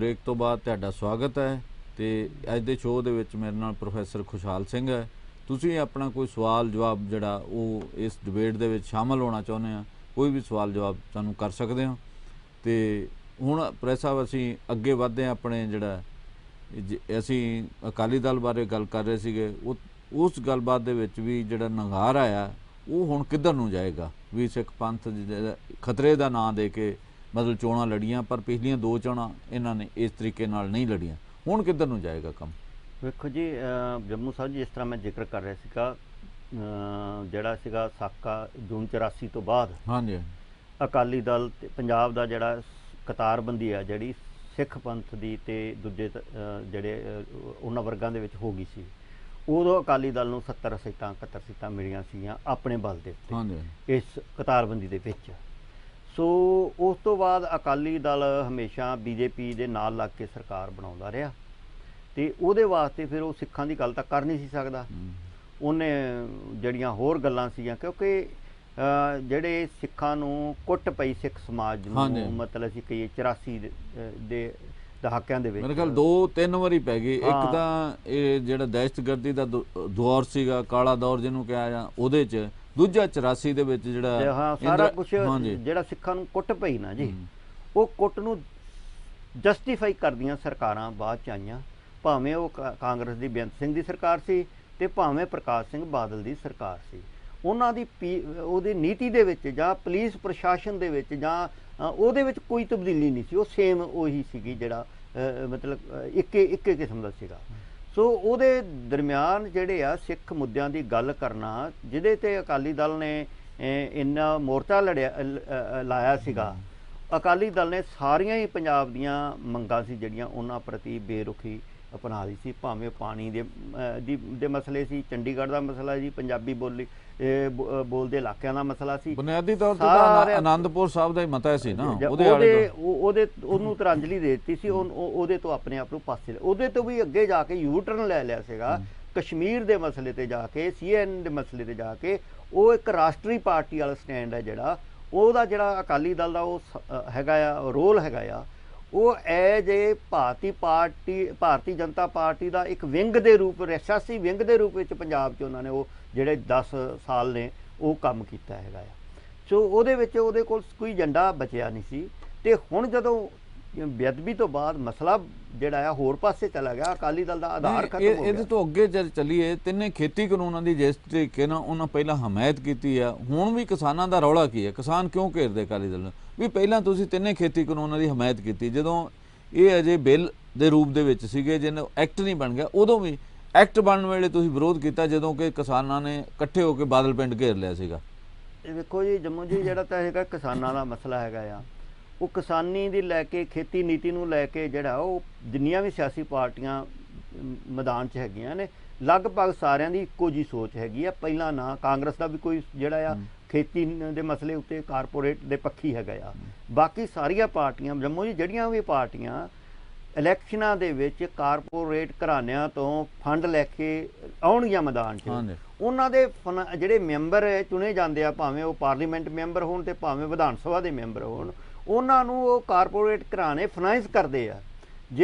Break तो बाद तुहाडा स्वागत है। तो अज के शो दे विच मेरे नाल प्रोफैसर खुशहाल सिंह है। तुसीं अपना कोई सवाल जवाब जिहड़ा वो इस डिबेट दे विच शामिल होना चाहुंदे आ, कोई भी सवाल जवाब सानूं कर सकदे हो। तो हुण प्रेस साहब असीं अगे वधदे हां। अपने जिहड़ा असीं अकाली दल बारे गल कर रहे सीगे, उस गलबात दे विच भी जिहड़ा नंगार आया वो हुण किधर नूं जाएगा भी सिख पंथ खतरे का नां दे के मतलब चोणां लड़ियां, पर पिछलियां दो चोणां इन्हां ने इस तरीके नाल नहीं लड़ियां। हुण किधर नूं जाएगा कम? वेखो जी, जम्मू साहब जी, जिस तरह मैं जिक्र कर रहा सीगा, ਜਿਹੜਾ ਸੀਗਾ ਸਾਕਾ जून 84 ਤੋਂ ਬਾਅਦ हाँ जी ਅਕਾਲੀ ਦਲ ਤੇ ਪੰਜਾਬ ਦਾ ਜਿਹੜਾ ਕਤਾਰਬੰਦੀ ਆ ਜਿਹੜੀ ਸਿੱਖ ਪੰਥ ਦੀ ਤੇ ਦੂਜੇ ਜਿਹੜੇ ਉਹਨਾਂ ਵਰਗਾਂ ਦੇ ਵਿੱਚ ਹੋ ਗਈ ਸੀ, ਉਦੋਂ ਅਕਾਲੀ ਦਲ ਨੂੰ 70 ਸੀਟਾਂ 71 ਸੀਟਾਂ ਮਿਲੀਆਂ ਸੀਗੀਆਂ ਆਪਣੇ ਬਲ ਦੇ ਉੱਤੇ हाँ जी ਇਸ ਕਤਾਰਬੰਦੀ ਦੇ ਵਿੱਚ। ਸੋ ਉਸ ਤੋਂ ਬਾਅਦ ਅਕਾਲੀ ਦਲ ਹਮੇਸ਼ਾ ਬੀਜੇਪੀ ਦੇ ਨਾਲ ਲੱਗ ਕੇ ਸਰਕਾਰ ਬਣਾਉਂਦਾ ਰਿਹਾ ਤੇ ਉਹਦੇ ਵਾਸਤੇ ਫਿਰ ਉਹ ਸਿੱਖਾਂ ਦੀ ਗੱਲ ਤਾਂ ਕਰ ਨਹੀਂ ਸੀ ਸਕਦਾ। ਉਹਨੇ ਜਿਹੜੀਆਂ ਹੋਰ ਗੱਲਾਂ ਸੀਗੀਆਂ, ਕਿਉਂਕਿ ਜਿਹੜੇ ਸਿੱਖਾਂ ਨੂੰ ਕੁੱਟ ਪਈ ਸਿੱਖ ਸਮਾਜ ਨੂੰ, ਮਤਲਬ ਅਸੀਂ ਕਹੀਏ 84 ਦੇ ਦਹਾਕਿਆਂ ਦੇ ਵਿੱਚ मेरे ख्याल 2-3 ਵਾਰੀ ਪੈ ਗਈ। ਇੱਕ ਤਾਂ ਇਹ ਜਿਹੜਾ ਦਹਿਸ਼ਤਗਰਦੀ ਦਾ ਦੌਰ ਸੀਗਾ, ਕਾਲਾ ਦੌਰ ਜਿਹਨੂੰ ਕਿਹਾ ਜਾਂ ਉਹਦੇ 'ਚ, ਦੂਜਾ 84 ਦੇ ਵਿੱਚ ਜਿਹੜਾ ਹਾਂ ਸਾਰਾ ਕੁਝ ਜਿਹੜਾ ਸਿੱਖਾਂ ਨੂੰ ਕੁੱਟ ਪਈ ਨਾ ਜੀ, ਉਹ ਕੁੱਟ ਨੂੰ ਜਸਟੀਫਾਈ ਕਰਦੀਆਂ ਸਰਕਾਰਾਂ ਬਾਅਦ 'ਚ ਆਈਆਂ, ਭਾਵੇਂ ਉਹ ਕਾਂਗਰਸ ਦੀ ਬੇਅੰਤ ਸਿੰਘ ਦੀ ਸਰਕਾਰ ਸੀ ਤੇ ਭਾਵੇਂ ਪ੍ਰਕਾਸ਼ ਸਿੰਘ ਬਾਦਲ ਦੀ ਸਰਕਾਰ ਸੀ। ਉਹਨਾਂ ਦੀ ਉਹਦੀ ਨੀਤੀ ਦੇ ਵਿੱਚ ਜਾਂ ਪੁਲਿਸ ਪ੍ਰਸ਼ਾਸਨ ਦੇ ਵਿੱਚ ਜਾਂ ਉਹਦੇ ਵਿੱਚ ਕੋਈ ਤਬਦੀਲੀ ਨਹੀਂ ਸੀ। ਉਹ ਸੇਮ ਉਹੀ ਸੀਗੀ ਜਿਹੜਾ ਮਤਲਬ ਇੱਕੇ ਕਿਸਮ ਦਾ ਸੀਗਾ। ਸੋ ਉਹਦੇ ਦਰਮਿਆਨ ਜਿਹੜੇ ਆ ਸਿੱਖ ਮੁੱਦਿਆਂ ਦੀ ਗੱਲ ਕਰਨਾ, ਜਿਹਦੇ ਤੇ ਅਕਾਲੀ ਦਲ ਨੇ ਇੰਨਾ ਮੋਰਚਾ ਲਾਇਆ ਸੀਗਾ। ਅਕਾਲੀ ਦਲ ਨੇ ਸਾਰੀਆਂ ਹੀ ਪੰਜਾਬ ਦੀਆਂ ਮੰਗਾਂ ਸੀ ਜਿਹੜੀਆਂ ਉਹਨਾਂ ਪ੍ਰਤੀ ਬੇਰੁਖੀ ਅਪਣਾ ਲਈ ਸੀ, ਭਾਵੇਂ ਪਾਣੀ ਦੇ ਮਸਲੇ ਸੀ, ਚੰਡੀਗੜ੍ਹ ਦਾ ਮਸਲਾ ਜੀ, ਪੰਜਾਬੀ ਬੋਲਦੇ ਇਲਾਕਿਆਂ ਦਾ ਮਸਲਾ ਸੀ। ਬੁਨਿਆਦੀ ਤੌਰ ਤੇ ਤਾਂ ਆਨੰਦਪੁਰ ਸਾਹਿਬ ਦਾ ਹੀ ਮਤਾ ਸੀ ਨਾ, ਉਹਨੂੰ ਤਰਾਂਜਲੀ ਦੇ ਦਿੱਤੀ ਸੀ। ਉਹਦੇ ਤੋਂ ਆਪਣੇ ਆਪ ਨੂੰ ਪਾਸੇ, ਉਹਦੇ ਤੋਂ ਵੀ ਅੱਗੇ ਜਾ ਕੇ ਯੂ ਟਰਨ ਲੈ ਲਿਆ ਸੀਗਾ। ਕਸ਼ਮੀਰ ਦੇ ਮਸਲੇ ਤੇ ਜਾ ਕੇ, CN ਦੇ ਮਸਲੇ ਤੇ ਜਾ ਕੇ ਉਹ ਇੱਕ ਰਾਸ਼ਟਰੀ ਪਾਰਟੀ ਵਾਲਾ ਸਟੈਂਡ ਹੈ ਜਿਹੜਾ ਉਹਦਾ, ਜਿਹੜਾ ਅਕਾਲੀ ਦਲ ਦਾ ਉਹ ਹੈਗਾ ਆ, ਰੋਲ ਹੈਗਾ ਆ, ਉਹ as a Bharatiya Janata party ਦਾ ਇੱਕ ਵਿੰਗ ਦੇ ਰੂਪ, ਸਿਆਸੀ ਵਿੰਗ ਦੇ ਰੂਪ ਵਿੱਚ ਪੰਜਾਬ 'ਚ ਉਹਨਾਂ ਨੇ ਉਹ ਜਿਹੜੇ 10 ਸਾਲ ਨੇ ਉਹ ਕੰਮ ਕੀਤਾ ਹੈਗਾ ਆ। ਸੋ ਉਹਦੇ ਵਿੱਚ ਉਹਦੇ ਕੋਲ ਕੋਈ ਏਜੰਡਾ ਬਚਿਆ ਨਹੀਂ ਸੀ। ਤੇ ਹੁਣ ਜਦੋਂ ਬੇਅਦਬੀ ਤੋਂ ਬਾਅਦ ਮਸਲਾ ਜਿਹੜਾ ਆ ਹੋਰ ਪਾਸੇ ਚਲਾ ਗਿਆ, ਅਕਾਲੀ ਦਲ ਦਾ ਆਧਾਰ ਖਤਮ ਹੋ ਗਿਆ। ਇਹਦੇ ਤੋਂ ਅੱਗੇ ਚੱਲੀਏ, ਤਿੰਨੇ ਖੇਤੀ ਕਾਨੂੰਨਾਂ ਦੀ ਜਿਸ ਤਰੀਕੇ ਨਾਲ ਉਹਨਾਂ ਪਹਿਲਾਂ ਹਮਾਇਤ ਕੀਤੀ ਆ, ਹੁਣ ਵੀ ਕਿਸਾਨਾਂ ਦਾ ਰੌਲਾ ਕੀ ਹੈ? ਕਿਸਾਨ ਕਿਉਂ ਘੇਰਦੇ ਅਕਾਲੀ ਦਲ ਨੂੰ? ਵੀ ਪਹਿਲਾਂ ਤੁਸੀਂ ਤਿੰਨੇ ਖੇਤੀ ਕਾਨੂੰਨਾਂ ਦੀ ਹਮਾਇਤ ਕੀਤੀ, ਜਦੋਂ ਇਹ ਅਜੇ ਬਿੱਲ ਦੇ ਰੂਪ ਦੇ ਵਿੱਚ ਸੀਗੇ, ਜਿਹਨੂੰ ਐਕਟ ਨਹੀਂ ਬਣ ਗਿਆ, ਉਦੋਂ ਵੀ ਐਕਟ ਬਣਨ ਵੇਲੇ ਤੁਸੀਂ ਵਿਰੋਧ ਕੀਤਾ, ਜਦੋਂ ਕਿ ਕਿਸਾਨਾਂ ਨੇ ਇਕੱਠੇ ਹੋ ਕੇ ਬਾਦਲ ਪਿੰਡ ਘੇਰ ਲਿਆ ਸੀਗਾ। ਇਹ ਵੇਖੋ ਜੀ ਜੰਮੂ ਜੀ, ਜਿਹੜਾ ਤਾਂ ਹੈਗਾ ਕਿਸਾਨਾਂ ਦਾ ਮਸਲਾ ਹੈਗਾ ਆ, ਉਹ ਕਿਸਾਨੀ ਦੀ ਲੈ ਕੇ, ਖੇਤੀ ਨੀਤੀ ਨੂੰ ਲੈ ਕੇ ਜਿਹੜਾ ਉਹ ਜਿੰਨੀਆਂ ਵੀ ਸਿਆਸੀ ਪਾਰਟੀਆਂ ਮੈਦਾਨ 'ਚ ਹੈਗੀਆਂ ਨੇ, ਲਗਭਗ ਸਾਰਿਆਂ ਦੀ ਇੱਕੋ ਜਿਹੀ ਸੋਚ ਹੈਗੀ ਆ। ਪਹਿਲਾਂ ਨਾ ਕਾਂਗਰਸ ਦਾ ਵੀ ਕੋਈ ਜਿਹੜਾ ਆ ਖੇਤੀ ਦੇ ਮਸਲੇ ਉੱਤੇ ਕਾਰਪੋਰੇਟ ਦੇ ਪੱਖੀ ਹੈਗਾ ਆ। ਬਾਕੀ ਸਾਰੀਆਂ ਪਾਰਟੀਆਂ ਜੰਮੂ ਜੀ, ਜਿਹੜੀਆਂ ਵੀ ਪਾਰਟੀਆਂ ਇਲੈਕਸ਼ਨਾਂ ਦੇ ਵਿੱਚ ਕਾਰਪੋਰੇਟ ਘਰਾਣਿਆਂ ਤੋਂ ਫੰਡ ਲੈ ਕੇ ਆਉਣਗੀਆਂ ਮੈਦਾਨ 'ਚ, ਉਹਨਾਂ ਦੇ ਜਿਹੜੇ ਮੈਂਬਰ ਚੁਣੇ ਜਾਂਦੇ ਆ, ਭਾਵੇਂ ਉਹ ਪਾਰਲੀਮੈਂਟ ਮੈਂਬਰ ਹੋਣ ਤੇ ਭਾਵੇਂ ਵਿਧਾਨ ਸਭਾ ਦੇ ਮੈਂਬਰ ਹੋਣ, ਉਹਨਾਂ ਨੂੰ ਉਹ ਕਾਰਪੋਰੇਟ ਘਰਾਣੇ ਫਾਈਨੈਂਸ ਕਰਦੇ ਆ।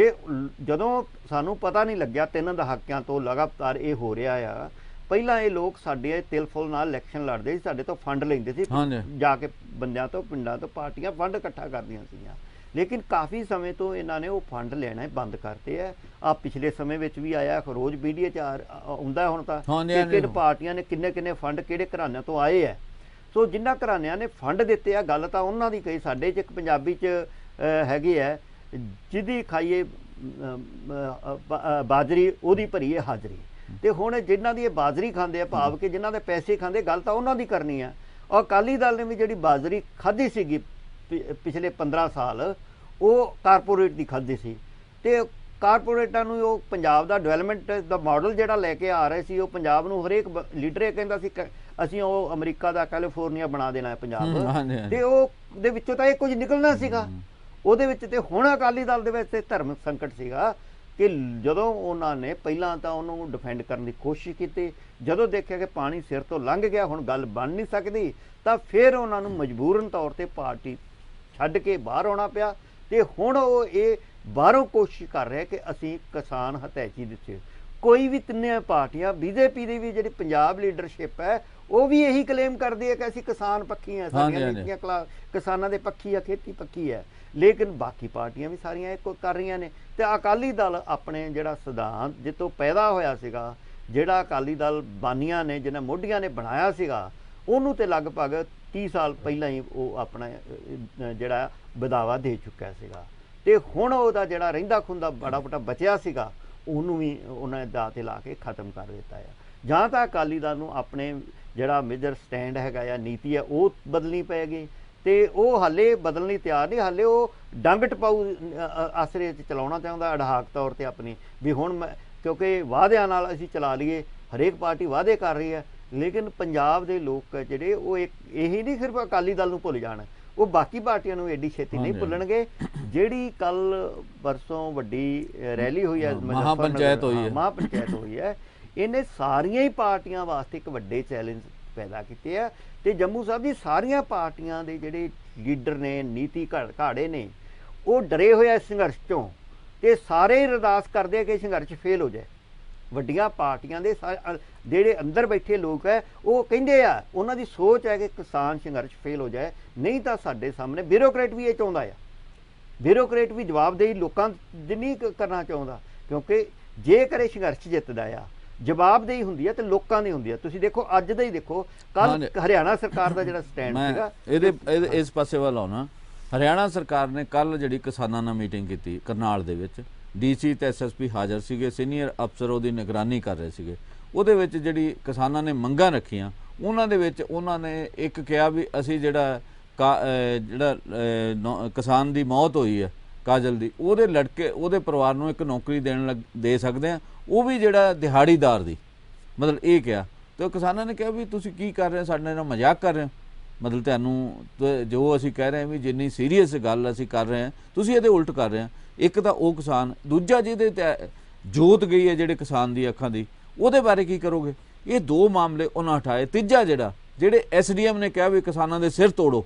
ਜਦੋਂ ਸਾਨੂੰ ਪਤਾ ਨਹੀਂ ਲੱਗਿਆ 3 ਦਹਾਕਿਆਂ ਤੋਂ ਲਗਾਤਾਰ ਇਹ ਹੋ ਰਿਹਾ ਆ, ਪਹਿਲਾਂ ਇਹ ਲੋਕ ਸਾਡੇ ਤਿਲ ਫੁੱਲ ਨਾਲ ਇਲੈਕਸ਼ਨ ਲੜਦੇ ਸੀ, ਸਾਡੇ ਤੋਂ ਫੰਡ ਲੈਂਦੇ ਸੀ, ਜਾ ਕੇ ਬੰਦਿਆਂ ਤੋਂ, ਪਿੰਡਾਂ ਤੋਂ ਪਾਰਟੀਆਂ ਫੰਡ ਇਕੱਠਾ ਕਰਦੀਆਂ ਸੀਗੀਆਂ। ਲੇਕਿਨ ਕਾਫੀ ਸਮੇਂ ਤੋਂ ਇਹਨਾਂ ਨੇ ਉਹ ਫੰਡ ਲੈਣਾ ਬੰਦ ਕਰਤੇ ਆ। ਪਿਛਲੇ ਸਮੇਂ ਵਿੱਚ ਵੀ ਆਇਆ, ਰੋਜ਼ ਮੀਡੀਆ 'ਚ ਆਉਂਦਾ ਹੁਣ ਤਾਂ, ਕਿਹੜੇ ਪਾਰਟੀਆਂ ਨੇ ਕਿੰਨੇ ਫੰਡ ਕਿਹੜੇ ਘਰਾਣਿਆਂ ਤੋਂ ਆਏ ਆ। ਸੋ ਜਿਨ੍ਹਾਂ ਘਰਾਣਿਆਂ ਨੇ ਫੰਡ ਦਿੱਤੇ ਆ, ਗੱਲ ਤਾਂ ਉਹਨਾਂ ਦੀ ਕਹੀ। ਸਾਡੇ 'ਚ ਇੱਕ ਪੰਜਾਬੀ 'ਚ ਹੈਗੀ ਹੈ, ਜਿਹਦੀ ਖਾਈਏ ਬਾਜਰੀ ਉਹਦੀ ਭਰੀਏ ਹਾਜ਼ਰੀ। ਤੇ ਹੁਣ ਜਿਨ੍ਹਾਂ ਦੀ ਇਹ ਬਾਜਰੀ ਖਾਂਦੇ ਆ, ਭਾਵ ਕਿ ਜਿਨ੍ਹਾਂ ਦੇ ਪੈਸੇ ਖਾਂਦੇ, ਗੱਲ ਤਾਂ ਉਹਨਾਂ ਦੀ ਕਰਨੀ ਆ। ਔਰ ਅਕਾਲੀ ਦਲ ਨੇ ਵੀ ਜਿਹੜੀ ਬਾਜਰੀ ਖਾਧੀ ਸੀਗੀ ਪਿਛਲੇ 15 ਸਾਲ, ਉਹ ਕਾਰਪੋਰੇਟ ਦੀ ਖਾਧੀ ਸੀ। ਤੇ ਕਾਰਪੋਰੇਟਾਂ ਨੂੰ ਉਹ ਪੰਜਾਬ ਦਾ ਡਿਵੈਲਪਮੈਂਟ ਦਾ ਮਾਡਲ ਜਿਹੜਾ ਲੈ ਕੇ ਆ ਰਹੇ ਸੀ, ਉਹ ਪੰਜਾਬ ਨੂੰ ਹਰੇਕ ਲੀਡਰ ਇਹ ਕਹਿੰਦਾ ਸੀ ਅਸੀਂ ਉਹ ਅਮਰੀਕਾ ਦਾ ਕੈਲੀਫੋਰਨੀਆ ਬਣਾ ਦੇਣਾ ਹੈ ਪੰਜਾਬ, ਤੇ ਉਹ ਦੇ ਵਿੱਚੋਂ ਤਾਂ ਇਹ ਕੁਝ ਨਿਕਲਣਾ ਸੀਗਾ ਉਹਦੇ ਵਿੱਚ। ਤੇ ਹੁਣ ਅਕਾਲੀ ਦਲ ਦੇ ਵਿੱਚ ਧਰਮ ਸੰਕਟ ਸੀਗਾ ਕਿ ਜਦੋਂ ਉਹਨਾਂ ਨੇ ਪਹਿਲਾਂ ਤਾਂ ਉਹਨੂੰ ਡਿਫੈਂਡ ਕਰਨ ਦੀ ਕੋਸ਼ਿਸ਼ ਕੀਤੀ, ਜਦੋਂ ਦੇਖਿਆ ਕਿ ਪਾਣੀ ਸਿਰ ਤੋਂ ਲੰਘ ਗਿਆ, ਹੁਣ ਗੱਲ ਬਣ ਨਹੀਂ ਸਕਦੀ, ਤਾਂ ਫਿਰ ਉਹਨਾਂ ਨੂੰ ਮਜਬੂਰਨ ਤੌਰ ਤੇ ਪਾਰਟੀ ਛੱਡ ਕੇ ਬਾਹਰ ਆਉਣਾ ਪਿਆ। ਤੇ ਹੁਣ ਉਹ ਇਹ ਬਾਹਰੋਂ ਕੋਸ਼ਿਸ਼ ਕਰ ਰਿਹਾ ਕਿ ਅਸੀਂ ਕਿਸਾਨ ਹਤੈਸ਼ੀ ਦਿੱਤੇ। ਕੋਈ ਵੀ ਤਿੰਨੇ ਪਾਰਟੀਆਂ, ਬੀਜੇਪੀ ਦੀ ਵੀ ਜਿਹੜੀ ਪੰਜਾਬ ਲੀਡਰਸ਼ਿਪ ਹੈ ਉਹ ਵੀ ਇਹੀ ਕਲੇਮ ਕਰਦੀ ਹੈ ਕਿ ਅਸੀਂ ਕਿਸਾਨ ਪੱਖੀ ਹਾਂ, ਸਾਡੀਆਂ ਨੀਤੀਆਂ ਕਿਸਾਨਾਂ ਦੇ ਪੱਖੀ ਆ, ਖੇਤੀ ਪੱਖੀ ਹੈ। ਲੇਕਿਨ ਬਾਕੀ ਪਾਰਟੀਆਂ ਵੀ ਸਾਰੀਆਂ ਇਹ ਕਰ ਰਹੀਆਂ ਨੇ। ਤੇ ਅਕਾਲੀ ਦਲ ਆਪਣੇ ਜਿਹੜਾ ਸਿਧਾਂਤ ਜਿੱਤੋਂ ਪੈਦਾ ਹੋਇਆ ਸੀਗਾ, ਜਿਹੜਾ ਅਕਾਲੀ ਦਲ ਬਾਨੀਆਂ ਨੇ, ਜਿਹਨਾਂ ਮੋਢੀਆਂ ਨੇ ਬਣਾਇਆ ਸੀਗਾ, ਉਹਨੂੰ ਤੇ ਲਗਭਗ 30 ਸਾਲ ਪਹਿਲਾਂ ਹੀ ਉਹ ਆਪਣਾ ਜਿਹੜਾ ਵਧਾਵਾ ਦੇ ਚੁੱਕਿਆ ਸੀਗਾ। ਤੇ ਹੁਣ ਉਹਦਾ ਜਿਹੜਾ ਰਹਿੰਦਾ ਖੁੰਦਾ ਬੜਾ ਬਟਾ ਬਚਿਆ ਸੀਗਾ, ਉਹਨੂੰ ਵੀ ਉਹਨਾਂ ਨੇ ਦਾਅ ਤੇ ਲਾ ਕੇ ਖਤਮ ਕਰ ਦਿੱਤਾ ਹੈ। ਜਾਂ ਤਾਂ ਅਕਾਲੀ ਦਲ ਨੂੰ ਆਪਣੇ ਜਿਹੜਾ ਮੇਜਰ ਸਟੈਂਡ ਹੈਗਾ ਜਾਂ ਨੀਤੀ ਹੈ ਉਹ ਬਦਲਣੀ ਪਏਗੀ, ਤੇ ਉਹ ਹਾਲੇ ਬਦਲਣ ਲਈ ਤਿਆਰ ਨਹੀਂ। ਹਾਲੇ ਉਹ ਡੰਗ ਟਪਾਊ ਆਸਰੇ 'ਚ ਚਲਾਉਣਾ ਚਾਹੁੰਦਾ ਅਡਾਕ ਤੌਰ ਤੇ ਆਪਣੀ, ਵੀ ਹੁਣ ਕਿਉਂਕਿ ਵਾਅਦਿਆਂ ਨਾਲ ਅਸੀਂ ਚਲਾ ਲਈਏ। ਹਰੇਕ ਪਾਰਟੀ ਵਾਅਦੇ ਕਰ ਰਹੀ ਹੈ, ਲੇਕਿਨ ਪੰਜਾਬ ਦੇ ਲੋਕ ਜਿਹੜੇ ਉਹ ਇਹੀ ਨਹੀਂ ਸਿਰਫ ਅਕਾਲੀ ਦਲ ਨੂੰ ਭੁੱਲ ਜਾਣ, ਉਹ ਬਾਕੀ ਪਾਰਟੀਆਂ ਨੂੰ ਐਡੀ ਛੇਤੀ ਨਹੀਂ ਭੁੱਲਣਗੇ। ਜਿਹੜੀ ਕੱਲ ਪਰਸੋਂ ਵੱਡੀ ਰੈਲੀ ਹੋਈ ਹੈ, ਮਹਾਪੰਚਾਇਤ ਹੋਈ ਹੈ, ਇਹਨੇ ਸਾਰੀਆਂ ਹੀ ਪਾਰਟੀਆਂ ਵਾਸਤੇ ਇੱਕ ਵੱਡੇ ਚੈਲੰਜ ਪੈਦਾ ਕੀਤੇ ਆ। ਤੇ ਜੰਮੂ ਸਾਹਿਬ ਦੀ ਸਾਰੀਆਂ ਪਾਰਟੀਆਂ ਦੇ ਜਿਹੜੇ ਲੀਡਰ ਨੇ, ਨੀਤੀ ਘਾੜੇ ਨੇ, ਉਹ ਡਰੇ ਹੋਏ ਆ ਸੰਘਰਸ਼ ਚੋਂ, ਤੇ ਸਾਰੇ ਅਰਦਾਸ ਕਰਦੇ ਆ ਕਿ ਸੰਘਰਸ਼ ਫੇਲ ਹੋ ਜਾਏ। ਵੱਡੀਆਂ ਪਾਰਟੀਆਂ ਦੇ ਜਿਹੜੇ ਅੰਦਰ ਬੈਠੇ ਲੋਕ ਹੈ ਉਹ ਕਹਿੰਦੇ ਆ, ਉਹਨਾਂ ਦੀ ਸੋਚ ਹੈ ਕਿ ਕਿਸਾਨ ਸੰਘਰਸ਼ ਫੇਲ ਹੋ ਜਾਏ, ਨਹੀਂ ਤਾਂ ਸਾਡੇ ਸਾਹਮਣੇ ਬਿਊਰੋਕਰੇਟ ਵੀ ਇਹ ਚਾਹੁੰਦਾ ਆ। ਬਿਊਰੋਕਰੇਟ ਵੀ ਜਵਾਬਦੇਹੀ ਲੋਕਾਂ ਦੀ ਨਹੀਂ ਕਰਨਾ ਚਾਹੁੰਦਾ, ਕਿਉਂਕਿ ਜੇਕਰ ਇਹ ਸੰਘਰਸ਼ ਜਿੱਤਦਾ ਆ, ਜਵਾਬਦੇਹੀ ਹੁੰਦੀ ਹੈ ਤੇ ਲੋਕਾਂ ਦੀ ਹੁੰਦੀ ਹੈ। ਤੁਸੀਂ ਦੇਖੋ ਅੱਜ ਦਾ ਹੀ ਦੇਖੋ, ਕੱਲ ਹਰਿਆਣਾ ਸਰਕਾਰ ਦਾ ਜਿਹੜਾ ਸਟੈਂਡ ਸੀਗਾ, ਇਹਦੇ ਇਸ ਪਾਸੇ ਵੱਲ ਆਉਣਾ। ਹਰਿਆਣਾ ਸਰਕਾਰ ਨੇ ਕੱਲ ਜਿਹੜੀ ਕਿਸਾਨਾਂ ਨਾਲ ਮੀਟਿੰਗ ਕੀਤੀ ਕਰਨਾਲ ਦੇ ਵਿੱਚ, ਡੀਸੀ ਤੇ ਐਸਐਸਪੀ ਹਾਜ਼ਰ ਸੀਗੇ, ਸੀਨੀਅਰ ਅਫਸਰ ਉਹਦੀ ਨਿਗਰਾਨੀ ਕਰ ਰਹੇ ਸੀਗੇ। ਉਹਦੇ ਵਿੱਚ ਜਿਹੜੀ ਕਿਸਾਨਾਂ ਨੇ ਮੰਗਾਂ ਰੱਖੀਆਂ, ਉਹਨਾਂ ਦੇ ਵਿੱਚ ਉਹਨਾਂ ਨੇ ਇੱਕ ਕਿਹਾ ਵੀ ਅਸੀਂ ਜਿਹੜਾ ਕਿਸਾਨ ਦੀ ਮੌਤ ਹੋਈ ਹੈ ਕਾਜਲ ਦੀ, ਉਹਦੇ ਲੜਕੇ ਉਹਦੇ ਪਰਿਵਾਰ ਨੂੰ ਇੱਕ ਨੌਕਰੀ ਦੇ ਸਕਦੇ ਹਾਂ, ਉਹ ਵੀ ਜਿਹੜਾ ਦਿਹਾੜੀਦਾਰ ਦੀ, ਮਤਲਬ ਇਹ ਕਿਹਾ। ਤੇ ਕਿਸਾਨਾਂ ਨੇ ਕਿਹਾ ਵੀ ਤੁਸੀਂ ਕੀ ਕਰ ਰਹੇ ਹੋ, ਸਾਡੇ ਨਾਲ ਮਜ਼ਾਕ ਕਰ ਰਹੇ ਹੋ, ਮਤਲਬ ਤੁਹਾਨੂੰ ਜੋ ਅਸੀਂ ਕਹਿ ਰਹੇ ਹਾਂ ਵੀ ਜਿੰਨੀ ਸੀਰੀਅਸ ਗੱਲ ਅਸੀਂ ਕਰ ਰਹੇ ਹਾਂ ਤੁਸੀਂ ਇਹਦੇ ਉਲਟ ਕਰ ਰਹੇ ਹਾਂ। ਇੱਕ ਤਾਂ ਉਹ ਕਿਸਾਨ, ਦੂਜਾ ਜਿਹਦੇ ਤੇ ਜੋਤ ਗਈ ਹੈ ਜਿਹੜੇ ਕਿਸਾਨ ਦੀ ਅੱਖਾਂ ਦੀ, ਉਹਦੇ ਬਾਰੇ ਕੀ ਕਰੋਗੇ? ਇਹ ਦੋ ਮਾਮਲੇ ਉਹਨਾਂ ਹਟਾਏ। ਤੀਜਾ ਜਿਹੜੇ ਐਸਡੀਐਮ ਨੇ ਕਿਹਾ ਵੀ ਕਿਸਾਨਾਂ ਦੇ ਸਿਰ ਤੋੜੋ,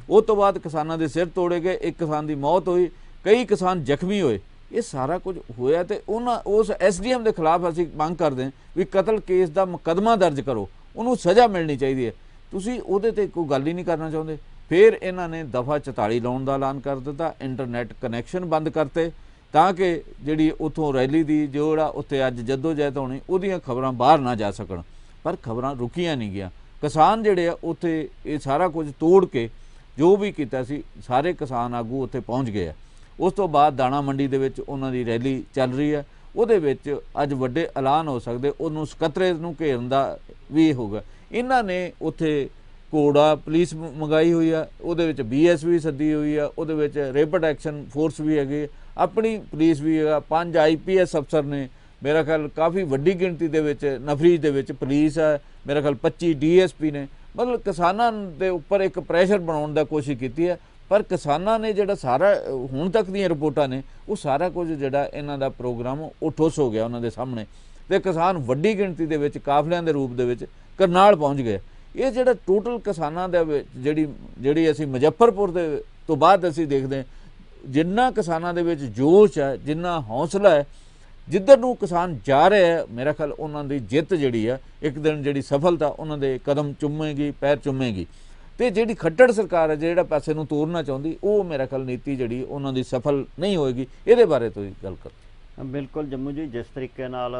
ਉਹ ਤੋਂ ਬਾਅਦ ਕਿਸਾਨਾਂ ਦੇ ਸਿਰ ਤੋੜੇ ਗਏ, ਇੱਕ ਕਿਸਾਨ ਦੀ ਮੌਤ ਹੋਈ, ਕਈ ਕਿਸਾਨ ਜ਼ਖਮੀ ਹੋਏ, ਇਹ ਸਾਰਾ ਕੁਝ ਹੋਇਆ। ਤੇ ਉਸ ਐਸਡੀਐਮ ਦੇ ਖਿਲਾਫ ਅਸੀਂ ਮੰਗ ਕਰਦੇ ਹਾਂ ਵੀ ਕਤਲ ਕੇਸ ਦਾ ਮੁਕੱਦਮਾ ਦਰਜ ਕਰੋ, ਉਹਨੂੰ ਸਜ਼ਾ ਮਿਲਣੀ ਚਾਹੀਦੀ ਹੈ। ਤੁਸੀਂ ਉਹਦੇ ਤੇ ਕੋਈ ਗੱਲ ਹੀ ਨਹੀਂ ਕਰਨਾ ਚਾਹੁੰਦੇ। ਫਿਰ ਇਹਨਾਂ ਨੇ ਦਫਾ 44 ਲਾਉਣ ਦਾ ਐਲਾਨ ਕਰ ਦਿੱਤਾ, ਇੰਟਰਨੈਟ ਕਨੈਕਸ਼ਨ ਬੰਦ ਕਰਤੇ, ਤਾਂ ਕਿ ਜਿਹੜੀ ਉੱਥੋਂ ਰੈਲੀ ਦੀ ਜਿਹੜਾ ਉੱਥੇ ਅੱਜ ਜੱਦੋਜਹਿਦ ਹੋਣੀ ਉਹਦੀਆਂ ਖਬਰਾਂ ਬਾਹਰ ਨਾ ਜਾ ਸਕਣ। ਪਰ ਖਬਰਾਂ ਰੁਕੀਆਂ ਨਹੀਂ ਗਿਆ। ਕਿਸਾਨ ਜਿਹੜੇ ਆ ਉੱਥੇ ਇਹ ਸਾਰਾ ਕੁਝ ਤੋੜ ਕੇ ਜੋ ਵੀ ਕੀਤਾ ਸੀ, ਸਾਰੇ ਕਿਸਾਨ ਆਗੂ ਉੱਥੇ ਪਹੁੰਚ ਗਏ ਆ। ਉਸ ਤੋਂ ਬਾਅਦ ਦਾਣਾ ਮੰਡੀ ਦੇ ਵਿੱਚ ਉਹਨਾਂ ਦੀ ਰੈਲੀ ਚੱਲ ਰਹੀ ਹੈ, ਉਹਦੇ ਵਿੱਚ ਅੱਜ ਵੱਡੇ ਐਲਾਨ ਹੋ ਸਕਦੇ, ਉਹਨੂੰ ਸਕੱਤਰੇਤ ਨੂੰ ਘੇਰਨ ਦਾ ਵੀ ਹੋਗਾ। ਇਹਨਾਂ ਨੇ ਉੱਥੇ ਘੋੜਾ ਪੁਲਿਸ ਮੰਗਾਈ ਹੋਈ ਆ, ਉਹਦੇ ਵਿੱਚ BSV ਸੱਦੀ ਹੋਈ ਆ, ਉਹਦੇ ਵਿੱਚ ਰੈਪਿਡ ਐਕਸ਼ਨ ਫੋਰਸ ਵੀ ਹੈਗੇ, ਆਪਣੀ ਪੁਲਿਸ ਵੀ ਹੈਗਾ, 5 IPS ਅਫਸਰ ਨੇ, ਮੇਰਾ ਖਿਆਲ ਕਾਫੀ ਵੱਡੀ ਗਿਣਤੀ ਦੇ ਵਿੱਚ ਨਫਰੀਜ ਦੇ ਵਿੱਚ ਪੁਲਿਸ ਹੈ, ਮੇਰਾ ਖਿਆਲ 25 DSP ਨੇ। ਮਤਲਬ ਕਿਸਾਨਾਂ ਦੇ ਉੱਪਰ ਇੱਕ ਪ੍ਰੈਸ਼ਰ ਬਣਾਉਣ ਦਾ ਕੋਸ਼ਿਸ਼ ਕੀਤੀ ਹੈ, ਪਰ ਕਿਸਾਨਾਂ ਨੇ ਜਿਹੜਾ ਸਾਰਾ ਹੁਣ ਤੱਕ ਦੀਆਂ ਰਿਪੋਰਟਾਂ ਨੇ, ਉਹ ਸਾਰਾ ਕੁਝ ਜਿਹੜਾ ਇਹਨਾਂ ਦਾ ਪ੍ਰੋਗਰਾਮ ਉਹ ਠੁੱਸ ਹੋ ਗਿਆ ਉਹਨਾਂ ਦੇ ਸਾਹਮਣੇ, ਤੇ ਕਿਸਾਨ ਵੱਡੀ ਗਿਣਤੀ ਦੇ ਵਿੱਚ ਕਾਫਲਿਆਂ ਦੇ ਰੂਪ ਦੇ ਵਿੱਚ ਕਰਨਾਲ ਪਹੁੰਚ ਗਏ। ਇਹ ਜਿਹੜਾ ਟੋਟਲ ਕਿਸਾਨਾਂ ਦੇ ਵਿੱਚ ਜਿਹੜੀ ਅਸੀਂ ਮੁਜ਼ੱਫਰਪੁਰ ਦੇ ਤੋਂ ਬਾਅਦ ਅਸੀਂ ਦੇਖਦੇ ਜਿੰਨਾ ਕਿਸਾਨਾਂ ਦੇ ਵਿੱਚ ਜੋਸ਼ ਹੈ, ਜਿੰਨਾ ਹੌਸਲਾ ਹੈ, ਜਿੱਧਰ ਨੂੰ ਕਿਸਾਨ ਜਾ ਰਿਹਾ ਹੈ, ਮੇਰਾ ਖਿਆਲ ਉਹਨਾਂ ਦੀ ਜਿੱਤ ਜਿਹੜੀ ਆ ਇੱਕ ਦਿਨ ਜਿਹੜੀ ਸਫਲਤਾ ਉਹਨਾਂ ਦੇ ਕਦਮ ਚੁੰਮੇਗੀ, ਪੈਰ ਚੁੰਮੇਗੀ। ਤੇ ਜਿਹੜੀ ਖੱਟੜ ਸਰਕਾਰ ਹੈ ਜਿਹੜਾ ਪਾਸੇ ਨੂੰ ਤੋਰਨਾ ਚਾਹੁੰਦੀ, ਉਹ ਮੇਰਾ ਖਿਆਲ ਨੀਤੀ ਜਿਹੜੀ ਉਹਨਾਂ ਦੀ ਸਫਲ ਨਹੀਂ ਹੋਏਗੀ। ਇਹਦੇ ਬਾਰੇ ਤੁਸੀਂ ਗੱਲ ਕਰੋ। ਬਿਲਕੁਲ ਜੰਮੂ ਜੀ, ਜਿਸ ਤਰੀਕੇ ਨਾਲ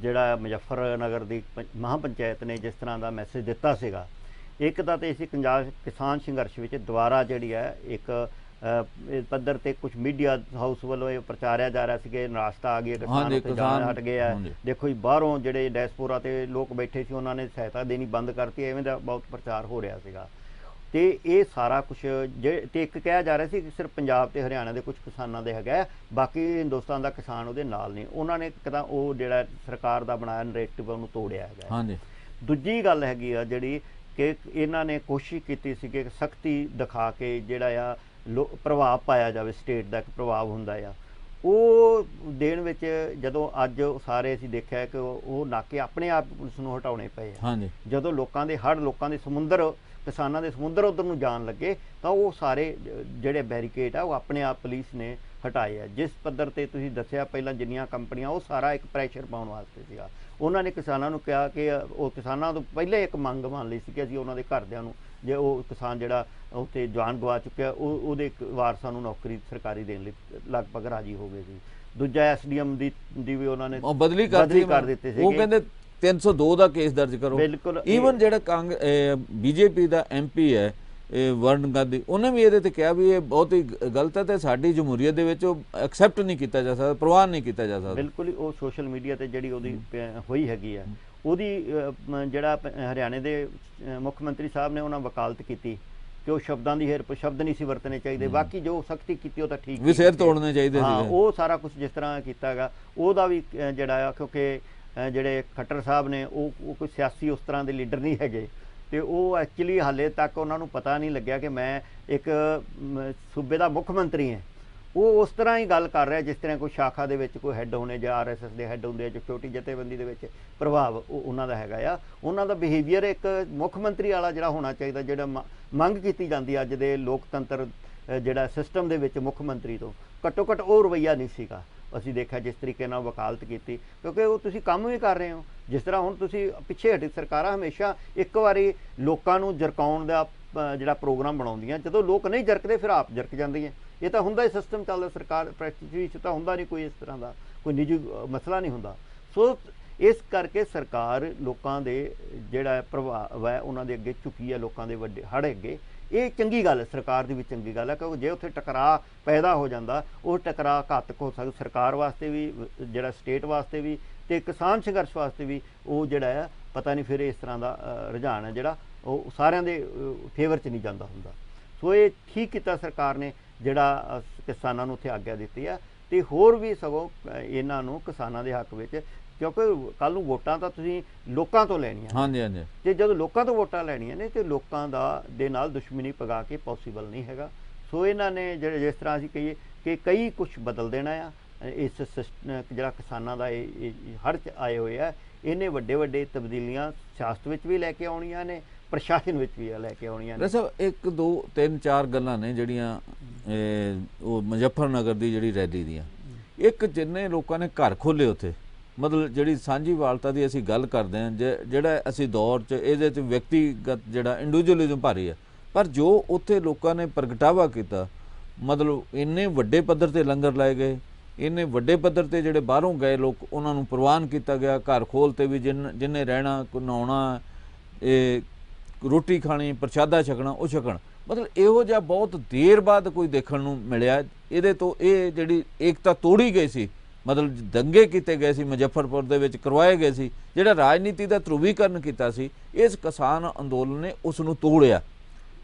ਜਿਹੜਾ ਮੁਜ਼ੱਫਰਨਗਰ ਦੀ ਮਹਾਪੰਚਾਇਤ ਨੇ ਜਿਸ ਤਰ੍ਹਾਂ ਦਾ ਮੈਸੇਜ ਦਿੱਤਾ ਸੀਗਾ, ਇੱਕ ਤਾਂ ਤੇ ਅਸੀਂ ਪੰਜਾਬ ਕਿਸਾਨ ਸੰਘਰਸ਼ ਵਿੱਚ ਦੁਬਾਰਾ ਜਿਹੜੀ ਹੈ ਇੱਕ ਪੱਧਰ ਤੇ ਕੁਝ ਮੀਡੀਆ ਹਾਊਸ ਵੱਲੋਂ ਇਹ ਪ੍ਰਚਾਰਿਆ ਜਾ ਰਿਹਾ ਸੀ ਕਿ ਨਾਰਾਜ਼ਤਾ ਆ ਗਈ ਹੈ, ਕਿਸਾਨ ਜਾਣ ਹਟ ਗਏ ਆ। ਦੇਖੋ ਜੀ, ਬਾਹਰੋਂ ਜਿਹੜੇ ਡਾਇਸਪੋਰਾ ਤੇ ਲੋਕ ਬੈਠੇ ਸੀ ਉਹਨਾਂ ਨੇ ਸਹਾਇਤਾ ਦੇਣੀ ਬੰਦ ਕਰਤੀ, ਐਵੇਂ ਦਾ ਬਹੁਤ ਪ੍ਰਚਾਰ ਹੋ ਰਿਹਾ ਸੀਗਾ। ਤੇ ਇਹ ਸਾਰਾ ਕੁਝ ਤੇ ਇੱਕ ਕਿਹਾ ਜਾ ਰਿਹਾ ਸੀ ਕਿ ਸਿਰਫ ਪੰਜਾਬ ਤੇ ਹਰਿਆਣਾ ਦੇ ਕੁਝ ਕਿਸਾਨਾਂ ਦੇ ਹੈਗਾ, ਬਾਕੀ ਹਿੰਦੁਸਤਾਨ ਦਾ ਕਿਸਾਨ ਉਹਦੇ ਨਾਲ ਨਹੀਂ। ਉਹਨਾਂ ਨੇ ਇੱਕ ਤਾਂ ਉਹ ਜਿਹੜਾ ਸਰਕਾਰ ਦਾ ਬਣਾਇਆ ਨਰੇਟਿਵ ਉਹਨੂੰ ਤੋੜਿਆ ਹੈਗਾ। ਹਾਂਜੀ, ਦੂਜੀ ਗੱਲ ਹੈਗੀ ਆ ਜਿਹੜੀ ਕਿ ਇਹਨਾਂ ਨੇ ਕੋਸ਼ਿਸ਼ ਕੀਤੀ ਸੀ ਕਿ ਸਖਤੀ ਦਿਖਾ ਕੇ ਜਿਹੜਾ ਆ ਪ੍ਰਭਾਵ ਪਾਇਆ ਜਾਵੇ, ਸਟੇਟ ਦਾ ਇੱਕ ਪ੍ਰਭਾਵ ਹੁੰਦਾ ਆ, ਉਹ ਦੇਣ ਵਿੱਚ ਜਦੋਂ ਅੱਜ ਸਾਰੇ ਅਸੀਂ ਦੇਖਿਆ ਕਿ ਉਹ ਨਾਕੇ ਆਪਣੇ ਆਪ ਪੁਲਿਸ ਨੂੰ ਹਟਾਉਣੇ ਪਏ ਆ। ਹਾਂਜੀ, ਜਦੋਂ ਲੋਕਾਂ ਦੇ ਹੜ੍ਹ, ਲੋਕਾਂ ਦੇ ਸਮੁੰਦਰ, ਕਿਸਾਨਾਂ ਦੇ ਸਮੁੰਦਰ ਉਧਰ ਨੂੰ ਜਾਣ ਲੱਗੇ ਤਾਂ ਉਹ ਸਾਰੇ ਜਿਹੜੇ ਬੈਰੀਕੇਡ ਆ ਉਹ ਆਪਣੇ ਆਪ ਪੁਲਿਸ ਨੇ ਹਟਾਏ ਆ। ਜਿਸ ਪੱਧਰ ਤੇ ਤੁਸੀਂ ਦੱਸਿਆ ਪਹਿਲਾਂ ਜਿੰਨੀਆਂ ਕੰਪਨੀਆਂ, ਉਹ ਸਾਰਾ ਇੱਕ ਪ੍ਰੈਸ਼ਰ ਪਾਉਣ ਵਾਸਤੇ ਸੀਗਾ। ਉਹਨਾਂ ਨੇ ਕਿਸਾਨਾਂ ਨੂੰ ਕਿਹਾ ਕਿ ਉਹ ਕਿਸਾਨਾਂ ਤੋਂ ਪਹਿਲੇ ਇੱਕ ਮੰਗ ਮੰਨ ਲਈ ਸੀ ਕਿ ਅਸੀਂ ਉਹਨਾਂ ਦੇ ਘਰਦਿਆਂ ਨੂੰ, ਜੇ ਉਹ ਕਿਸਾਨ ਜਿਹੜਾ ਉੱਥੇ ਜਾਨ ਗਵਾ ਚੁੱਕਿਆ, ਉਹਦੇ ਵਾਰਸਾਂ ਨੂੰ ਨੌਕਰੀ ਸਰਕਾਰੀ ਦੇਣ ਲਈ ਲਗਭਗ ਰਾਜੀ ਹੋ ਗਏ ਸੀ। ਦੂਜਾ ਐਸਡੀਐਮ ਦੀ ਵੀ ਉਹਨਾਂ ਨੇ ਬਦਲੀ ਕਰ ਦਿੱਤੀ ਸੀ। ਉਹ ਕਹਿੰਦੇ 302 ਦਾ ਕੇਸ ਦਰਜ ਕਰੋ। ਬਿਲਕੁਲ। ਈਵਨ ਜਿਹੜਾ ਬੀਜੇਪੀ ਦਾ ਐਮਪੀ ਹੈ ਵਰੁਣ ਗਾਂਧੀ, ਉਹਨੇ ਵੀ ਇਹਦੇ ਤੇ ਕਿਹਾ ਵੀ ਇਹ ਬਹੁਤ ਹੀ ਗਲਤ ਹੈ ਤੇ ਸਾਡੀ ਜਮਹੂਰੀਅਤ ਦੇ ਵਿੱਚ ਉਹ ਐਕਸੈਪਟ ਨਹੀਂ ਕੀਤਾ ਜਾ ਸਕਦਾ, ਪ੍ਰਵਾਨ ਨਹੀਂ ਕੀਤਾ ਜਾ ਸਕਦਾ। ਬਿਲਕੁਲ। ਉਹ ਸੋਸ਼ਲ ਮੀਡੀਆ ਤੇ ਜਿਹੜੀ ਉਹਦੀ ਹੋਈ ਹੈਗੀ ਹੈ, ਉਹਦੀ ਜਿਹੜਾ ਹਰਿਆਣੇ ਦੇ ਮੁੱਖ ਮੰਤਰੀ ਸਾਹਿਬ ਨੇ ਉਹਨਾਂ ਵਕਾਲਤ ਕੀਤੀ ਕਿ ਉਹ ਸ਼ਬਦਾਂ ਦੀ ਸ਼ਬਦ ਨਹੀਂ ਸੀ ਵਰਤਣੇ ਚਾਹੀਦੇ। ਬਾਕੀ ਜੋ ਸਖਤੀ ਕੀਤੀ ਉਹ ਤਾਂ ਠੀਕ ਵੀ ਸਿਰ ਤੋੜਨੇ ਚਾਹੀਦੇ ਸੀ। ਉਹ ਸਾਰਾ ਕੁਝ ਜਿਸ ਤਰ੍ਹਾਂ ਕੀਤਾ ਹੈਗਾ ਉਹਦਾ ਵੀ ਜਿਹੜਾ ਆ, ਕਿਉਂਕਿ ਜਿਹੜੇ ਖੱਟਰ ਸਾਹਿਬ ਨੇ ਉਹ ਕੋਈ ਸਿਆਸੀ ਉਸ ਤਰ੍ਹਾਂ ਦੇ ਲੀਡਰ ਨਹੀਂ ਹੈਗੇ, ਤੇ ਉਹ ਐਕਚੁਅਲੀ ਹਾਲੇ ਤੱਕ ਉਹਨਾਂ ਨੂੰ ਪਤਾ ਨਹੀਂ ਲੱਗਿਆ ਕਿ ਮੈਂ ਇੱਕ ਸੂਬੇ ਦਾ ਮੁੱਖ ਮੰਤਰੀ ਹਾਂ। ਉਹ ਉਸ ਤਰ੍ਹਾਂ ਹੀ ਗੱਲ ਕਰ ਰਿਹਾ ਜਿਸ ਤਰ੍ਹਾਂ ਕੋਈ ਸ਼ਾਖਾ ਦੇ ਵਿੱਚ ਕੋਈ ਹੈੱਡ ਹੋਣੇ ਜਾਂ ਆਰਐਸਐਸ ਦੇ ਹੈੱਡ ਹੁੰਦੇ ਆ, ਜੋ ਛੋਟੀ ਜਥੇਬੰਦੀ ਦੇ ਵਿੱਚ ਪ੍ਰਭਾਵ ਉਹਨਾਂ ਦਾ ਹੈਗਾ ਆ। ਉਹਨਾਂ ਦਾ ਬਿਹੇਵੀਅਰ ਇੱਕ ਮੁੱਖ ਮੰਤਰੀ ਵਾਲਾ ਜਿਹੜਾ ਹੋਣਾ ਚਾਹੀਦਾ, ਜਿਹੜਾ ਮੰਗ ਕੀਤੀ ਜਾਂਦੀ ਅੱਜ ਦੇ ਲੋਕਤੰਤਰ ਜਿਹੜਾ ਸਿਸਟਮ ਦੇ ਵਿੱਚ ਮੁੱਖ ਮੰਤਰੀ ਤੋਂ ਘੱਟੋ ਘੱਟ ਉਹ ਰਵੱਈਆ ਨਹੀਂ ਸੀਗਾ। ਅਸੀਂ ਦੇਖਿਆ ਜਿਸ ਤਰੀਕੇ ਨਾਲ ਵਕਾਲਤ ਕੀਤੀ, ਕਿਉਂਕਿ ਉਹ ਤੁਸੀਂ ਕੰਮ ਵੀ ਕਰ ਰਹੇ ਹੋ। ਜਿਸ ਤਰ੍ਹਾਂ ਹੁਣ ਤੁਸੀਂ ਪਿੱਛੇ ਹਟੀ ਸਰਕਾਰਾਂ ਹਮੇਸ਼ਾ ਇੱਕ ਵਾਰੀ ਲੋਕਾਂ ਨੂੰ ਜਰਕਾਉਣ ਦਾ ਜਿਹੜਾ ਪ੍ਰੋਗਰਾਮ ਬਣਾਉਂਦੀਆਂ, ਜਦੋਂ ਲੋਕ ਨਹੀਂ ਜਰਕਦੇ ਫਿਰ ਆਪ ਜਰਕ ਜਾਂਦੀਆਂ। ਇਹ ਤਾਂ ਹੁੰਦਾ ਹੀ ਸਿਸਟਮ ਚੱਲਦਾ ਸਰਕਾਰ ਪ੍ਰੈਕਟਿਸ ਵਿੱਚ, ਤਾਂ ਹੁੰਦਾ ਨਹੀਂ ਕੋਈ ਇਸ ਤਰ੍ਹਾਂ ਦਾ ਕੋਈ ਨਿੱਜੀ ਮਸਲਾ ਨਹੀਂ ਹੁੰਦਾ। ਸੋ ਇਸ ਕਰਕੇ ਸਰਕਾਰ ਲੋਕਾਂ ਦੇ ਜਿਹੜਾ ਪ੍ਰਭਾਵ ਹੈ ਉਹਨਾਂ ਦੇ ਅੱਗੇ ਝੁਕੀ ਹੈ, ਲੋਕਾਂ ਦੇ ਵੱਡੇ ਹੜ ਅੱਗੇ। ਇਹ ਚੰਗੀ ਗੱਲ ਹੈ, ਸਰਕਾਰ ਦੀ ਵੀ ਚੰਗੀ ਗੱਲ ਹੈ, ਕਿਉਂਕਿ ਜੇ ਉੱਥੇ ਟਕਰਾਅ ਪੈਦਾ ਹੋ ਜਾਂਦਾ, ਉਹ ਟਕਰਾਅ ਘਾਤਕ ਹੋ ਸਕਦਾ ਸਰਕਾਰ ਵਾਸਤੇ ਵੀ, ਜਿਹੜਾ ਸਟੇਟ ਵਾਸਤੇ ਵੀ, ਤੇ ਕਿਸਾਨ ਸੰਘਰਸ਼ ਵਾਸਤੇ ਵੀ। ਉਹ ਜਿਹੜਾ ਆ ਪਤਾ ਨਹੀਂ ਫਿਰ ਇਸ ਤਰ੍ਹਾਂ ਦਾ ਰੁਝਾਨ ਹੈ ਜਿਹੜਾ ਉਹ ਸਾਰਿਆਂ ਦੇ ਫੇਵਰ 'ਚ ਨਹੀਂ ਜਾਂਦਾ ਹੁੰਦਾ। ਸੋ ਇਹ ਠੀਕ ਕੀਤਾ ਸਰਕਾਰ ਨੇ ਜਿਹੜਾ ਕਿਸਾਨਾਂ ਨੂੰ ਉੱਥੇ ਆਗਿਆ ਦਿੱਤੀ ਆ, ਤੇ ਹੋਰ ਵੀ ਸਗੋਂ ਇਹਨਾਂ ਨੂੰ ਕਿਸਾਨਾਂ ਦੇ ਹੱਕ ਵਿੱਚ, ਕਿਉਂਕਿ ਕੱਲ ਨੂੰ ਵੋਟਾਂ ਤਾਂ ਤੁਸੀਂ ਲੋਕਾਂ ਤੋਂ ਲੈਣੀਆਂ। ਹਾਂਜੀ ਹਾਂਜੀ। ਤੇ ਜਦੋਂ ਲੋਕਾਂ ਤੋਂ ਵੋਟਾਂ ਲੈਣੀਆਂ ਨੇ ਤੇ ਲੋਕਾਂ ਦੇ ਨਾਲ ਦੁਸ਼ਮਣੀ ਪਗਾ ਕੇ ਪੋਸੀਬਲ ਨਹੀਂ ਹੈਗਾ। ਸੋ ਇਹਨਾਂ ਨੇ ਜਿਹੜੇ ਜਿਸ ਤਰ੍ਹਾਂ ਅਸੀਂ ਕਹੀਏ ਕਿ ਕਈ ਕੁਝ ਬਦਲ ਦੇਣਾ ਆ ਇਸ ਜਿਹੜਾ ਕਿਸਾਨਾਂ ਦਾ ਇਹ ਹੜ੍ਹ 'ਚ ਆਏ ਹੋਏ ਆ, ਇਹਨੇ ਵੱਡੇ ਵੱਡੇ ਤਬਦੀਲੀਆਂ ਸਿਆਸਤ ਵਿੱਚ ਵੀ ਲੈ ਕੇ ਆਉਣੀਆਂ ਨੇ, ਪ੍ਰਸ਼ਾਸਨ ਵਿੱਚ ਵੀ ਲੈ ਕੇ ਆਉਣੀਆਂ ਨੇ। ਸਰ 1 2 3 4 ਗੱਲਾਂ ਨੇ ਜਿਹੜੀਆਂ ਉਹ ਮੁਜ਼ੱਫਰਨਗਰ ਦੀ ਜਿਹੜੀ ਰੈਲੀ ਦੀਆਂ, ਇੱਕ ਜਿੰਨੇ ਲੋਕਾਂ ਨੇ ਘਰ ਖੋਲ੍ਹੇ ਉੱਥੇ, ਮਤਲਬ ਜਿਹੜੀ ਸਾਂਝੀਵਾਲਤਾ ਦੀ ਅਸੀਂ ਗੱਲ ਕਰਦੇ ਹਾਂ, ਜਿਹੜਾ ਅਸੀਂ ਦੌਰ 'ਚ ਇਹਦੇ 'ਚ ਵਿਅਕਤੀਗਤ ਜਿਹੜਾ ਇੰਡੀਵਿਜੂਅਲਿਜ਼ਮ ਭਾਰੀ ਹੈ, ਪਰ ਜੋ ਉੱਥੇ ਲੋਕਾਂ ਨੇ ਪ੍ਰਗਟਾਵਾ ਕੀਤਾ, ਮਤਲਬ ਇੰਨੇ ਵੱਡੇ ਪੱਧਰ ਤੇ ਲੰਗਰ ਲਾਏ ਗਏ, ਇੰਨੇ ਵੱਡੇ ਪੱਧਰ ਤੇ ਜਿਹੜੇ ਬਾਹਰੋਂ ਗਏ ਲੋਕ ਉਹਨਾਂ ਨੂੰ ਪ੍ਰਵਾਨ ਕੀਤਾ ਗਿਆ, ਘਰ ਖੋਲ੍ਹ ਤੇ ਵੀ ਜਿੰਨੇ ਰਹਿਣਾ, ਨਹਾਉਣਾ, ਇਹ ਰੋਟੀ ਖਾਣੀ, ਪ੍ਰਸ਼ਾਦਾ ਛਕਣਾ, ਉਹ ਛਕਣ। ਮਤਲਬ ਇਹੋ ਜਿਹਾ ਬਹੁਤ ਦੇਰ ਬਾਅਦ ਕੋਈ ਦੇਖਣ ਨੂੰ ਮਿਲਿਆ। ਇਹਦੇ ਤੋਂ ਇਹ ਜਿਹੜੀ ਏਕਤਾ ਤੋੜੀ ਗਈ ਸੀ, ਮਤਲਬ ਦੰਗੇ ਕੀਤੇ ਗਏ ਸੀ ਮੁਜ਼ੱਫਰਪੁਰ ਦੇ ਵਿੱਚ, ਕਰਵਾਏ ਗਏ ਸੀ, ਜਿਹੜਾ ਰਾਜਨੀਤੀ ਦਾ ਧਰੁਵੀਕਰਨ ਕੀਤਾ ਸੀ, ਇਸ ਕਿਸਾਨ ਅੰਦੋਲਨ ਨੇ ਉਸ ਨੂੰ ਤੋੜਿਆ।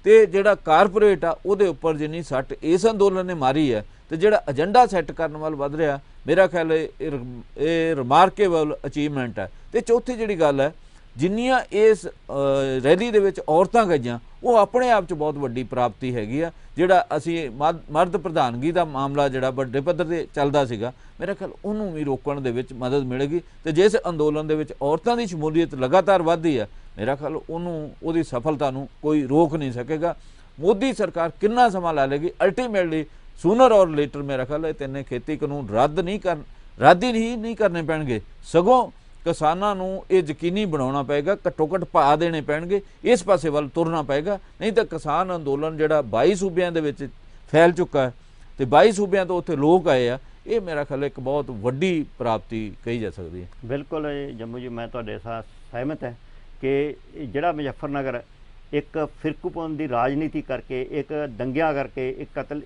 ਤੇ ਜਿਹੜਾ ਕਾਰਪੋਰੇਟ ਆ ਉਹਦੇ ਉੱਪਰ ਜਿੰਨੀ ਸੱਟ ਇਸ ਅੰਦੋਲਨ ਨੇ ਮਾਰੀ ਹੈ, ਤੇ ਜਿਹੜਾ ਏਜੰਡਾ ਸੈੱਟ ਕਰਨ ਵੱਲ ਵੱਧ ਰਿਹਾ, ਮੇਰਾ ਖਿਆਲ ਇਹ ਰਿਮਾਰਕੇਬਲ ਅਚੀਵਮੈਂਟ ਹੈ। ਤੇ ਚੌਥੀ ਜਿਹੜੀ ਗੱਲ ਹੈ, ਜਿੰਨੀਆਂ ਇਸ ਰੈਲੀ ਦੇ ਵਿੱਚ ਔਰਤਾਂ ਗਈਆਂ, ਉਹ ਆਪਣੇ ਆਪ 'ਚ ਬਹੁਤ ਵੱਡੀ ਪ੍ਰਾਪਤੀ ਹੈਗੀ ਆ। ਜਿਹੜਾ ਅਸੀਂ ਮਰਦ ਪ੍ਰਧਾਨਗੀ ਦਾ ਮਾਮਲਾ ਜਿਹੜਾ ਵੱਡੇ ਪੱਧਰ 'ਤੇ ਚੱਲਦਾ ਸੀਗਾ, ਮੇਰਾ ਖਿਆਲ ਉਹਨੂੰ ਵੀ ਰੋਕਣ ਦੇ ਵਿੱਚ ਮਦਦ ਮਿਲੇਗੀ। ਤੇ ਜਿਸ ਅੰਦੋਲਨ ਦੇ ਵਿੱਚ ਔਰਤਾਂ ਦੀ ਸ਼ਮੂਲੀਅਤ ਲਗਾਤਾਰ ਵੱਧਦੀ ਹੈ, ਮੇਰਾ ਖਿਆਲ ਉਹਦੀ ਸਫਲਤਾ ਨੂੰ ਕੋਈ ਰੋਕ ਨਹੀਂ ਸਕੇਗਾ। ਮੋਦੀ ਸਰਕਾਰ ਕਿੰਨਾ ਸਮਾਂ ਲਾ ਲੇਗੀ, ਅਲਟੀਮੇਟਲੀ ਸੂਨਰ ਔਰ ਲੇਟਰ ਮੇਰਾ ਖਿਆਲ ਇਹ ਤਿੰਨੇ ਖੇਤੀ ਕਾਨੂੰਨ ਰੱਦ ਹੀ ਨਹੀਂ ਕਰਨੇ ਪੈਣਗੇ, ਸਗੋਂ ਕਿਸਾਨਾਂ ਨੂੰ ਇਹ ਯਕੀਨੀ ਬਣਾਉਣਾ ਪਏਗਾ, ਘੱਟੋ ਘੱਟ ਭਾਅ ਦੇਣੇ ਪੈਣਗੇ, ਇਸ ਪਾਸੇ ਵੱਲ ਤੁਰਨਾ ਪਏਗਾ। ਨਹੀਂ ਤਾਂ ਕਿਸਾਨ ਅੰਦੋਲਨ ਜਿਹੜਾ 22 ਸੂਬਿਆਂ ਦੇ ਵਿੱਚ ਫੈਲ ਚੁੱਕਾ ਹੈ ਤੇ 22 ਸੂਬਿਆਂ ਤੋਂ ਉੱਥੇ ਲੋਕ ਆਏ ਆ, ਇਹ ਮੇਰਾ ਖਿਆਲ ਇੱਕ ਬਹੁਤ ਵੱਡੀ ਪ੍ਰਾਪਤੀ ਕਹੀ ਜਾ ਸਕਦੀ ਹੈ। ਬਿਲਕੁਲ ਜੰਮੂ ਜੀ, ਮੈਂ ਤੁਹਾਡੇ ਸਾਥ ਸਹਿਮਤ ਹੈ ਕਿ ਜਿਹੜਾ ਮੁਜ਼ੱਫਰਨਗਰ ਇੱਕ ਫਿਰਕੂਪਨ ਦੀ ਰਾਜਨੀਤੀ ਕਰਕੇ, ਇੱਕ ਦੰਗਿਆਂ ਕਰਕੇ,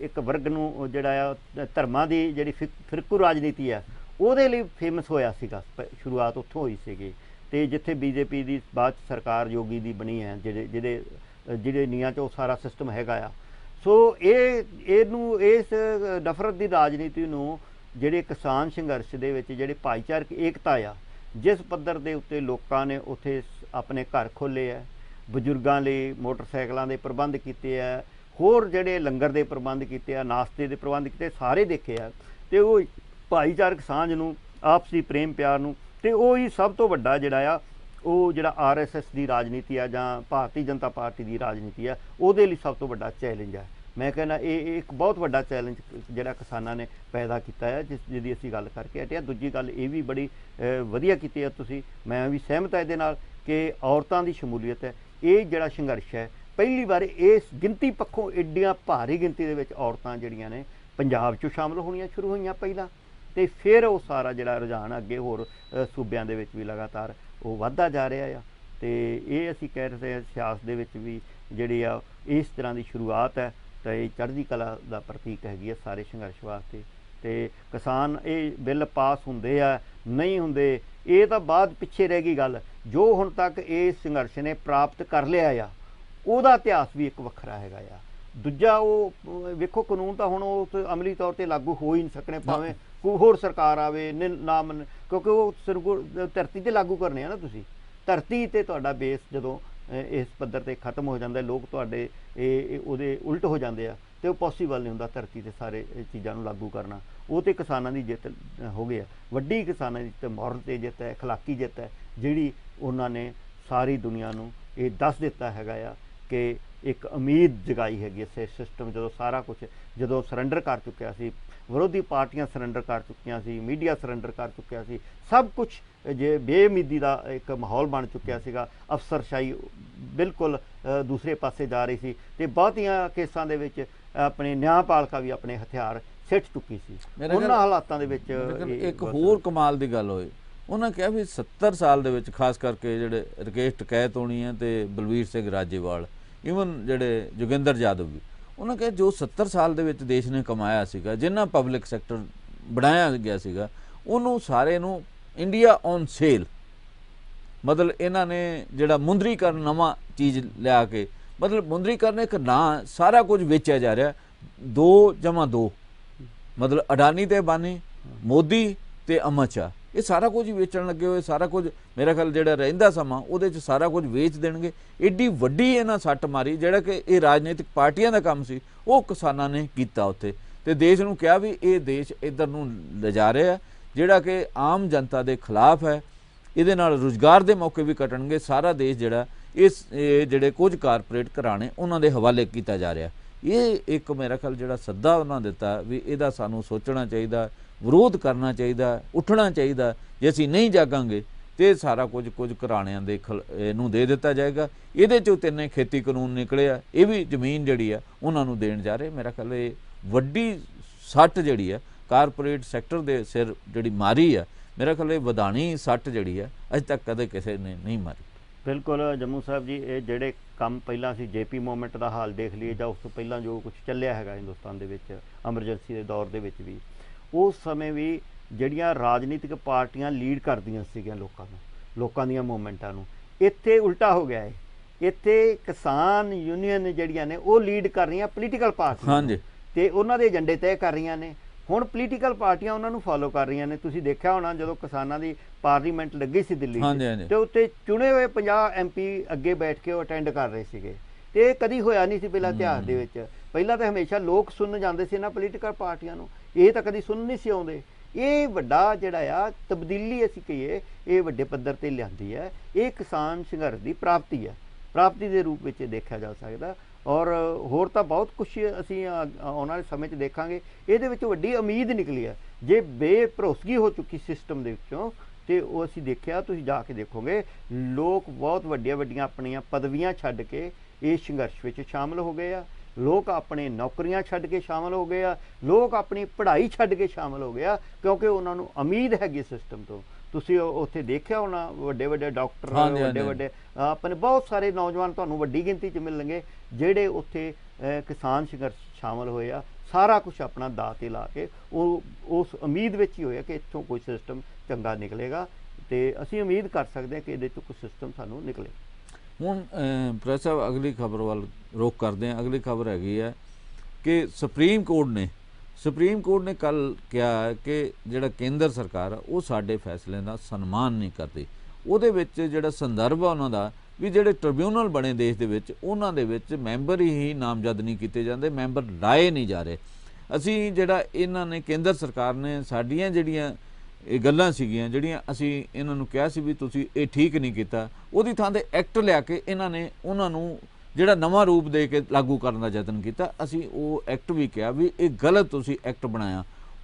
ਇੱਕ ਵਰਗ ਨੂੰ ਜਿਹੜਾ ਆ ਧਰਮਾਂ ਦੀ ਜਿਹੜੀ ਫਿਰਕੂ ਰਾਜਨੀਤੀ ਆ ਉਹਦੇ ਲਈ ਫੇਮਸ ਹੋਇਆ ਸੀਗਾ। ਸ਼ੁਰੂਆਤ ਉੱਥੋਂ ਹੋਈ ਸੀਗੀ। ਤੇ ਜਿੱਥੇ ਬੀਜੇਪੀ ਦੀ ਬਾਅਦ ਸਰਕਾਰ ਯੋਗੀ ਦੀ ਬਣੀ ਹੈ, ਜਿਹੜੇ ਨੀਆਂ 'ਚ ਉਹ ਸਾਰਾ ਸਿਸਟਮ ਹੈਗਾ ਆ। ਸੋ ਇਹਨੂੰ ਇਸ ਨਫ਼ਰਤ ਦੀ ਰਾਜਨੀਤੀ ਨੂੰ ਜਿਹੜੇ ਕਿਸਾਨ ਸੰਘਰਸ਼ ਦੇ ਵਿੱਚ ਜਿਹੜੇ ਭਾਈਚਾਰਕ ਏਕਤਾ ਆ, ਜਿਸ ਪੱਧਰ ਦੇ ਉੱਤੇ ਲੋਕਾਂ ਨੇ ਉੱਥੇ ਆਪਣੇ ਘਰ ਖੋਲ੍ਹੇ ਆ, ਬਜ਼ੁਰਗਾਂ ਲਈ ਮੋਟਰਸਾਈਕਲਾਂ ਦੇ ਪ੍ਰਬੰਧ ਕੀਤੇ ਆ, ਹੋਰ ਜਿਹੜੇ ਲੰਗਰ ਦੇ ਪ੍ਰਬੰਧ ਕੀਤੇ ਆ, ਨਾਸ਼ਤੇ ਦੇ ਪ੍ਰਬੰਧ ਕੀਤੇ, ਸਾਰੇ ਦੇਖੇ ਆ। ਤੇ ਉਹ ਭਾਈਚਾਰਕ ਸਾਂਝ ਨੂੰ, ਆਪਸੀ ਪ੍ਰੇਮ ਪਿਆਰ ਨੂੰ, ਤੇ ਉਹੀ ਸਭ ਤੋਂ ਵੱਡਾ ਜਿਹੜਾ ਆ ਉਹ ਜਿਹੜਾ ਆਰਐਸਐਸ ਦੀ ਰਾਜਨੀਤੀ ਆ ਜਾਂ ਭਾਰਤੀ ਜਨਤਾ ਪਾਰਟੀ ਦੀ ਰਾਜਨੀਤੀ ਆ, ਉਹਦੇ ਲਈ ਸਭ ਤੋਂ ਵੱਡਾ ਚੈਲੰਜ ਹੈ। ਮੈਂ ਕਹਿੰਦਾ ਇਹ ਇੱਕ ਬਹੁਤ ਵੱਡਾ ਚੈਲੰਜ ਜਿਹੜਾ ਕਿਸਾਨਾਂ ਨੇ ਪੈਦਾ ਕੀਤਾ ਹੈ, ਜਿਹਦੀ ਅਸੀਂ ਗੱਲ ਕਰਕੇ ਹਟੇ ਹਾਂ। ਦੂਜੀ ਗੱਲ ਇਹ ਵੀ ਬੜੀ ਵਧੀਆ ਕੀਤੀ ਹੈ ਤੁਸੀਂ, ਮੈਂ ਵੀ ਸਹਿਮਤ ਹਾਂ ਇਹਦੇ ਨਾਲ ਕਿ ਔਰਤਾਂ ਦੀ ਸ਼ਮੂਲੀਅਤ ਹੈ। ਇਹ ਜਿਹੜਾ ਸੰਘਰਸ਼ ਹੈ, ਪਹਿਲੀ ਵਾਰ ਇਸ ਗਿਣਤੀ ਪੱਖੋਂ ਐਡੀਆਂ ਭਾਰੀ ਗਿਣਤੀ ਦੇ ਵਿੱਚ ਔਰਤਾਂ ਜਿਹੜੀਆਂ ਨੇ ਪੰਜਾਬ 'ਚੋਂ ਸ਼ਾਮਲ ਹੋਣੀਆਂ ਸ਼ੁਰੂ ਹੋਈਆਂ ਪਹਿਲਾਂ, ਅਤੇ ਫਿਰ ਉਹ ਸਾਰਾ ਜਿਹੜਾ ਰੁਝਾਨ ਅੱਗੇ ਹੋਰ ਸੂਬਿਆਂ ਦੇ ਵਿੱਚ ਵੀ ਲਗਾਤਾਰ ਉਹ ਵੱਧਦਾ ਜਾ ਰਿਹਾ ਆ। ਅਤੇ ਇਹ ਅਸੀਂ ਕਹਿ ਰਹੇ ਹਾਂ ਸਿਆਸਤ ਦੇ ਵਿੱਚ ਵੀ ਜਿਹੜੀ ਆ ਇਸ ਤਰ੍ਹਾਂ ਦੀ ਸ਼ੁਰੂਆਤ ਹੈ, ਤਾਂ ਇਹ ਚੜ੍ਹਦੀ ਕਲਾ ਦਾ ਪ੍ਰਤੀਕ ਹੈਗੀ ਹੈ ਸਾਰੇ ਸੰਘਰਸ਼ ਵਾਸਤੇ। ਅਤੇ ਕਿਸਾਨ ਇਹ ਬਿੱਲ ਪਾਸ ਹੁੰਦੇ ਆ ਨਹੀਂ ਹੁੰਦੇ, ਇਹ ਤਾਂ ਬਾਅਦ ਪਿੱਛੇ ਰਹਿ ਗਈ ਗੱਲ। ਜੋ ਹੁਣ ਤੱਕ ਇਸ ਸੰਘਰਸ਼ ਨੇ ਪ੍ਰਾਪਤ ਕਰ ਲਿਆ ਆ, ਉਹਦਾ ਇਤਿਹਾਸ ਵੀ ਇੱਕ ਵੱਖਰਾ ਹੈਗਾ ਆ। ਦੂਜਾ ਉਹ ਵੇਖੋ, ਕਾਨੂੰਨ ਤਾਂ ਹੁਣ ਉਹ ਅਮਲੀ ਤੌਰ 'ਤੇ ਲਾਗੂ ਹੋ ਹੀ ਨਹੀਂ ਸਕਣੇ, ਭਾਵੇਂ ਕੋਈ ਹੋਰ ਸਰਕਾਰ ਆਵੇ ਨਾ ਮੰਨ, ਕਿਉਂਕਿ ਉਹ ਧਰਤੀ 'ਤੇ ਲਾਗੂ ਕਰਨੇ ਆ ਨਾ। ਤੁਸੀਂ ਧਰਤੀ 'ਤੇ ਤੁਹਾਡਾ ਬੇਸ ਜਦੋਂ ਇਸ ਪੱਧਰ 'ਤੇ ਖਤਮ ਹੋ ਜਾਂਦਾ, ਲੋਕ ਤੁਹਾਡੇ ਉਹਦੇ ਉਲਟ ਹੋ ਜਾਂਦੇ ਆ, ਅਤੇ ਉਹ ਪੋਸੀਬਲ ਨਹੀਂ ਹੁੰਦਾ ਧਰਤੀ 'ਤੇ ਸਾਰੇ ਚੀਜ਼ਾਂ ਨੂੰ ਲਾਗੂ ਕਰਨਾ। ਉਹ ਤਾਂ ਕਿਸਾਨਾਂ ਦੀ ਜਿੱਤ ਹੋ ਗਈ ਆ, ਵੱਡੀ ਕਿਸਾਨਾਂ ਦੀ ਜਿੱਤ, ਮੋਰਲ 'ਤੇ ਜਿੱਤ ਹੈ, ਅਖਲਾਕੀ ਜਿੱਤ ਹੈ, ਜਿਹੜੀ ਉਹਨਾਂ ਨੇ ਸਾਰੀ ਦੁਨੀਆ ਨੂੰ ਇਹ ਦੱਸ ਦਿੱਤਾ ਹੈਗਾ ਆ ਕਿ ਇੱਕ ਉਮੀਦ ਜਗਾਈ ਹੈਗੀ ਇਸੇ ਸਿਸਟਮ। ਜਦੋਂ ਸਾਰਾ ਕੁਝ ਜਦੋਂ ਸਰੈਂਡਰ ਕਰ ਚੁੱਕਿਆ ਸੀ, ਵਿਰੋਧੀ ਪਾਰਟੀਆਂ ਸਰੈਂਡਰ ਕਰ ਚੁੱਕੀਆਂ ਸੀ, ਮੀਡੀਆ ਸਰੈਂਡਰ ਕਰ ਚੁੱਕਿਆ ਸੀ, ਸਭ ਕੁਝ ਜੇ ਬੇਉਮੀਦੀ ਦਾ ਇੱਕ ਮਾਹੌਲ ਬਣ ਚੁੱਕਿਆ ਸੀਗਾ, ਅਫਸਰਸ਼ਾਹੀ ਬਿਲਕੁਲ ਦੂਸਰੇ ਪਾਸੇ ਜਾ ਰਹੀ ਸੀ, ਅਤੇ ਬਹੁਤੀਆਂ ਕੇਸਾਂ ਦੇ ਵਿੱਚ ਆਪਣੇ ਨਿਆਂਪਾਲਿਕਾ ਵੀ ਆਪਣੇ ਹਥਿਆਰ ਸਿੱਟ ਚੁੱਕੀ ਸੀ। ਉਹਨਾਂ ਹਾਲਾਤਾਂ ਦੇ ਵਿੱਚ ਇੱਕ ਹੋਰ ਕਮਾਲ ਦੀ ਗੱਲ ਹੋਈ, ਉਹਨਾਂ ਕਿਹਾ ਵੀ 70 ਸਾਲ ਦੇ ਵਿੱਚ ਖਾਸ ਕਰਕੇ ਜਿਹੜੇ ਰਕੇਸ਼ ਟਕੈਤ ਹੋਣੀ ਹੈ ਅਤੇ ਬਲਵੀਰ ਸਿੰਘ ਰਾਜੇਵਾਲ, ਈਵਨ ਜਿਹੜੇ ਜੋਗਿੰਦਰ ਯਾਦਵ ਵੀ, ਉਹਨਾਂ ਕਿਹਾ ਜੋ 70 ਸਾਲ ਦੇ ਵਿੱਚ ਦੇਸ਼ ਨੇ ਕਮਾਇਆ ਸੀਗਾ, ਜਿੰਨਾ ਪਬਲਿਕ ਸੈਕਟਰ ਬਣਾਇਆ ਗਿਆ ਸੀਗਾ, ਉਹਨੂੰ ਸਾਰੇ ਨੂੰ ਇੰਡੀਆ ਔਨ ਸੇਲ, ਮਤਲਬ ਇਹਨਾਂ ਨੇ ਜਿਹੜਾ ਮੁੰਦਰੀਕਰਨ ਨਵਾਂ ਚੀਜ਼ ਲਿਆ ਕੇ, ਮਤਲਬ ਮੁੰਦਰੀਕਰਨ ਇੱਕ ਨਾਂ, ਸਾਰਾ ਕੁਝ ਵੇਚਿਆ ਜਾ ਰਿਹਾ 2+2, ਮਤਲਬ ਅਡਾਨੀ ਤੇ ਅੰਬਾਨੀ, ਮੋਦੀ ਤੇ ਅਮਿਤ ਸ਼ਾਹ, ਇਹ ਸਾਰਾ ਕੁਝ ਹੀ ਵੇਚਣ ਲੱਗੇ ਹੋਏ। ਸਾਰਾ ਕੁਝ ਮੇਰਾ ਖਿਆਲ ਜਿਹੜਾ ਰਹਿੰਦਾ ਸਮਾਂ ਉਹਦੇ 'ਚ ਸਾਰਾ ਕੁਝ ਵੇਚ ਦੇਣਗੇ। ਐਡੀ ਵੱਡੀ ਇਹਨਾਂ ਸੱਟ ਮਾਰੀ, ਜਿਹੜਾ ਕਿ ਇਹ ਰਾਜਨੀਤਿਕ ਪਾਰਟੀਆਂ ਦਾ ਕੰਮ ਸੀ, ਉਹ ਕਿਸਾਨਾਂ ਨੇ ਕੀਤਾ ਉੱਥੇ, ਤੇ ਦੇਸ਼ ਨੂੰ ਕਿਹਾ ਵੀ ਇਹ ਦੇਸ਼ ਇੱਧਰ ਨੂੰ ਲਿਜਾ ਰਿਹਾ, ਜਿਹੜਾ ਕਿ ਆਮ ਜਨਤਾ ਦੇ ਖਿਲਾਫ ਹੈ, ਇਹਦੇ ਨਾਲ ਰੁਜ਼ਗਾਰ ਦੇ ਮੌਕੇ ਵੀ ਘਟਣਗੇ। ਸਾਰਾ ਦੇਸ਼ ਜਿਹੜਾ ਇਸ ਜਿਹੜੇ ਕੁਝ ਕਾਰਪੋਰੇਟ ਘਰਾਣੇ ਉਹਨਾਂ ਦੇ ਹਵਾਲੇ ਕੀਤਾ ਜਾ ਰਿਹਾ। ਇਹ ਇੱਕ ਮੇਰਾ ਖਿਆਲ ਜਿਹੜਾ ਸੱਦਾ ਉਹਨਾਂ ਦਿੱਤਾ ਵੀ ਇਹਦਾ ਸਾਨੂੰ ਸੋਚਣਾ ਚਾਹੀਦਾ, ਵਿਰੋਧ ਕਰਨਾ ਚਾਹੀਦਾ, ਉੱਠਣਾ ਚਾਹੀਦਾ। ਜੇ ਅਸੀਂ ਨਹੀਂ ਜਾਗਾਂਗੇ ਤੇ ਸਾਰਾ ਕੁਝ ਘਰਾਣਿਆਂ ਦੇ ਨੂੰ ਦੇ ਦਿੱਤਾ ਜਾਏਗਾ। ਇਹਦੇ 'ਚੋਂ 3 ਖੇਤੀ ਕਾਨੂੰਨ ਨਿਕਲੇ ਆ, ਇਹ ਵੀ ਜ਼ਮੀਨ ਜਿਹੜੀ ਆ ਉਹਨਾਂ ਨੂੰ ਦੇਣ ਜਾ ਰਹੇ। ਮੇਰਾ ਖਿਆਲ ਇਹ ਵੱਡੀ ਸੱਟ ਜਿਹੜੀ ਆ ਕਾਰਪੋਰੇਟ ਸੈਕਟਰ ਦੇ ਸਿਰ ਜਿਹੜੀ ਮਾਰੀ ਆ, ਮੇਰਾ ਖਿਆਲ ਇਹ ਵਧਾਣੀ ਸੱਟ ਜਿਹੜੀ ਆ ਅਜੇ ਤੱਕ ਕਦੇ ਕਿਸੇ ਨੇ ਨਹੀਂ ਮਾਰੀ। ਬਿਲਕੁਲ ਜੰਮੂ ਸਾਹਿਬ ਜੀ, ਇਹ ਜਿਹੜੇ ਕੰਮ ਪਹਿਲਾਂ ਅਸੀਂ JP ਮੂਵਮੈਂਟ ਦਾ ਹਾਲ ਦੇਖ ਲਈਏ, ਜਾਂ ਉਸ ਤੋਂ ਪਹਿਲਾਂ ਜੋ ਕੁਝ ਚੱਲਿਆ ਹੈਗਾ ਹਿੰਦੁਸਤਾਨ ਦੇ ਵਿੱਚ ਐਮਰਜੈਂਸੀ ਦੇ ਦੌਰ ਦੇ ਵਿੱਚ ਵੀ, ਉਸ ਸਮੇਂ ਵੀ ਜਿਹੜੀਆਂ ਰਾਜਨੀਤਿਕ ਪਾਰਟੀਆਂ ਲੀਡ ਕਰਦੀਆਂ ਸੀਗੀਆਂ ਲੋਕਾਂ ਦੀਆਂ ਮੂਵਮੈਂਟਾਂ ਨੂੰ, ਇੱਥੇ ਉਲਟਾ ਹੋ ਗਿਆ ਹੈ। ਇੱਥੇ ਕਿਸਾਨ ਯੂਨੀਅਨ ਜਿਹੜੀਆਂ ਨੇ ਉਹ ਲੀਡ ਕਰ ਰਹੀਆਂ ਪੋਲੀਟੀਕਲ ਪਾਰਟੀਆਂ, ਅਤੇ ਉਹਨਾਂ ਦੇ ਏਜੰਡੇ ਤੈਅ ਕਰ ਰਹੀਆਂ ਨੇ। ਹੁਣ ਪੋਲੀਟੀਕਲ ਪਾਰਟੀਆਂ ਉਹਨਾਂ ਨੂੰ ਫੋਲੋ ਕਰ ਰਹੀਆਂ ਨੇ। ਤੁਸੀਂ ਦੇਖਿਆ ਹੋਣਾ ਜਦੋਂ ਕਿਸਾਨਾਂ ਦੀ ਪਾਰਲੀਮੈਂਟ ਲੱਗੀ ਸੀ ਦਿੱਲੀ 'ਚ, ਤੇ ਉੱਤੇ ਚੁਣੇ ਹੋਏ 50 MP ਅੱਗੇ ਬੈਠ ਕੇ ਉਹ ਅਟੈਂਡ ਕਰ ਰਹੇ ਸੀਗੇ, ਤੇ ਇਹ ਕਦੀ ਹੋਇਆ ਨਹੀਂ ਸੀ ਪਹਿਲਾਂ ਇਤਿਹਾਸ ਦੇ ਵਿੱਚ। ਪਹਿਲਾਂ ਤਾਂ ਹਮੇਸ਼ਾ ਲੋਕ ਸੁਣਨ ਜਾਂਦੇ ਸੀ ਇਹਨਾਂ ਪੋਲੀਟੀਕਲ ਪਾਰਟੀਆਂ ਨੂੰ, ਇਹ ਤਾਂ ਕਦੀ ਸੁਣ ਨਹੀਂ ਸੀ ਆਉਂਦੇ। ਇਹ ਵੱਡਾ ਜਿਹੜਾ ਆ ਤਬਦੀਲੀ ਅਸੀਂ ਕਹੀਏ, ਇਹ ਵੱਡੇ ਪੱਧਰ 'ਤੇ ਲਿਆਂਦੀ ਹੈ। ਇਹ ਕਿਸਾਨ ਸੰਘਰਸ਼ ਦੀ ਪ੍ਰਾਪਤੀ ਹੈ, ਪ੍ਰਾਪਤੀ ਦੇ ਰੂਪ ਵਿੱਚ ਦੇਖਿਆ ਜਾ ਸਕਦਾ। ਔਰ ਹੋਰ ਤਾਂ ਬਹੁਤ ਕੁਛ ਅਸੀਂ ਆਉਣ ਵਾਲੇ ਸਮੇਂ 'ਚ ਦੇਖਾਂਗੇ। ਇਹਦੇ ਵਿੱਚ ਵੱਡੀ ਉਮੀਦ ਨਿਕਲੀ ਹੈ। ਜੇ ਬੇਭਰੋਸਗੀ ਹੋ ਚੁੱਕੀ ਸਿਸਟਮ ਦੇ ਵਿੱਚੋਂ, ਤੇ ਉਹ ਅਸੀਂ ਦੇਖਿਆ, ਤੁਸੀਂ ਜਾ ਕੇ ਦੇਖੋਗੇ, ਲੋਕ ਬਹੁਤ ਵੱਡੀਆਂ ਆਪਣੀਆਂ ਪਦਵੀਆਂ ਛੱਡ ਕੇ ਇਸ ਸੰਘਰਸ਼ ਵਿੱਚ ਸ਼ਾਮਲ ਹੋ ਗਏ ਆ। ਲੋਕ ਆਪਣੇ ਨੌਕਰੀਆਂ ਛੱਡ ਕੇ ਸ਼ਾਮਲ ਹੋ ਗਏ ਆ, ਲੋਕ ਆਪਣੀ ਪੜ੍ਹਾਈ ਛੱਡ ਕੇ ਸ਼ਾਮਲ ਹੋ ਗਏ ਆ, ਕਿਉਂਕਿ ਉਹਨਾਂ ਨੂੰ ਉਮੀਦ ਹੈਗੀ ਸਿਸਟਮ ਤੋਂ। ਤੁਸੀਂ ਉੱਥੇ ਦੇਖਿਆ ਹੋਣਾ, ਵੱਡੇ ਡਾਕਟਰ, ਵੱਡੇ ਆਪਣੇ ਬਹੁਤ ਸਾਰੇ ਨੌਜਵਾਨ ਤੁਹਾਨੂੰ ਵੱਡੀ ਗਿਣਤੀ 'ਚ ਮਿਲਣਗੇ, ਜਿਹੜੇ ਉੱਥੇ ਕਿਸਾਨ ਸੰਘਰਸ਼ ਸ਼ਾਮਲ ਹੋਏ ਆ। ਸਾਰਾ ਕੁਝ ਆਪਣਾ ਦਾਅ 'ਤੇ ਲਾ ਕੇ ਉਹ ਉਸ ਉਮੀਦ ਵਿੱਚ ਹੀ ਹੋਇਆ ਕਿ ਇੱਥੋਂ ਕੋਈ ਸਿਸਟਮ ਚੰਗਾ ਨਿਕਲੇਗਾ, ਅਤੇ ਅਸੀਂ ਉਮੀਦ ਕਰ ਸਕਦੇ ਹਾਂ ਕਿ ਇਹਦੇ 'ਚੋਂ ਕੋਈ ਸਿਸਟਮ ਸਾਨੂੰ ਨਿਕਲੇ। ਹੁਣ ਪ੍ਰੈਸ ਸਾਹਿਬ, ਅਗਲੀ ਖਬਰ ਵੱਲ ਰੁਖ ਕਰਦੇ ਹਾਂ। ਅਗਲੀ ਖਬਰ ਹੈਗੀ ਹੈ ਕਿ ਸੁਪਰੀਮ ਕੋਰਟ ਨੇ ਕੱਲ੍ਹ ਕਿਹਾ ਕਿ ਜਿਹੜਾ ਕੇਂਦਰ ਸਰਕਾਰ ਆ ਉਹ ਸਾਡੇ ਫੈਸਲੇ ਦਾ ਸਨਮਾਨ ਨਹੀਂ ਕਰਦੀ। ਉਹਦੇ ਵਿੱਚ ਜਿਹੜਾ ਸੰਦਰਭ ਆ ਉਹਨਾਂ ਦਾ ਵੀ ਜਿਹੜੇ ਟ੍ਰਿਬਿਊਨਲ ਬਣੇ ਦੇਸ਼ ਦੇ ਵਿੱਚ, ਉਹਨਾਂ ਦੇ ਵਿੱਚ ਮੈਂਬਰ ਹੀ ਨਾਮਜ਼ਦ ਨਹੀਂ ਕੀਤੇ ਜਾਂਦੇ, ਮੈਂਬਰ ਲਾਏ ਨਹੀਂ ਜਾ ਰਹੇ। ਅਸੀਂ ਜਿਹੜਾ ਇਹਨਾਂ ਨੇ ਕੇਂਦਰ ਸਰਕਾਰ ਨੇ ਸਾਡੀਆਂ ਜਿਹੜੀਆਂ ਇਹ ਗੱਲਾਂ ਸੀਗੀਆਂ, ਜਿਹੜੀਆਂ ਅਸੀਂ ਇਹਨਾਂ ਨੂੰ ਕਿਹਾ ਸੀ ਵੀ ਤੁਸੀਂ ਇਹ ਠੀਕ ਨਹੀਂ ਕੀਤਾ, ਉਹਦੀ ਥਾਂ 'ਤੇ ਐਕਟ ਲਿਆ ਕੇ ਇਹਨਾਂ ਨੇ ਉਹਨਾਂ ਨੂੰ ਜਿਹੜਾ ਨਵਾਂ ਰੂਪ ਦੇ ਕੇ ਲਾਗੂ ਕਰਨ ਦਾ ਯਤਨ ਕੀਤਾ। ਅਸੀਂ ਉਹ ਐਕਟ ਵੀ ਕਿਹਾ ਵੀ ਇਹ ਗਲਤ ਤੁਸੀਂ ਐਕਟ ਬਣਾਇਆ।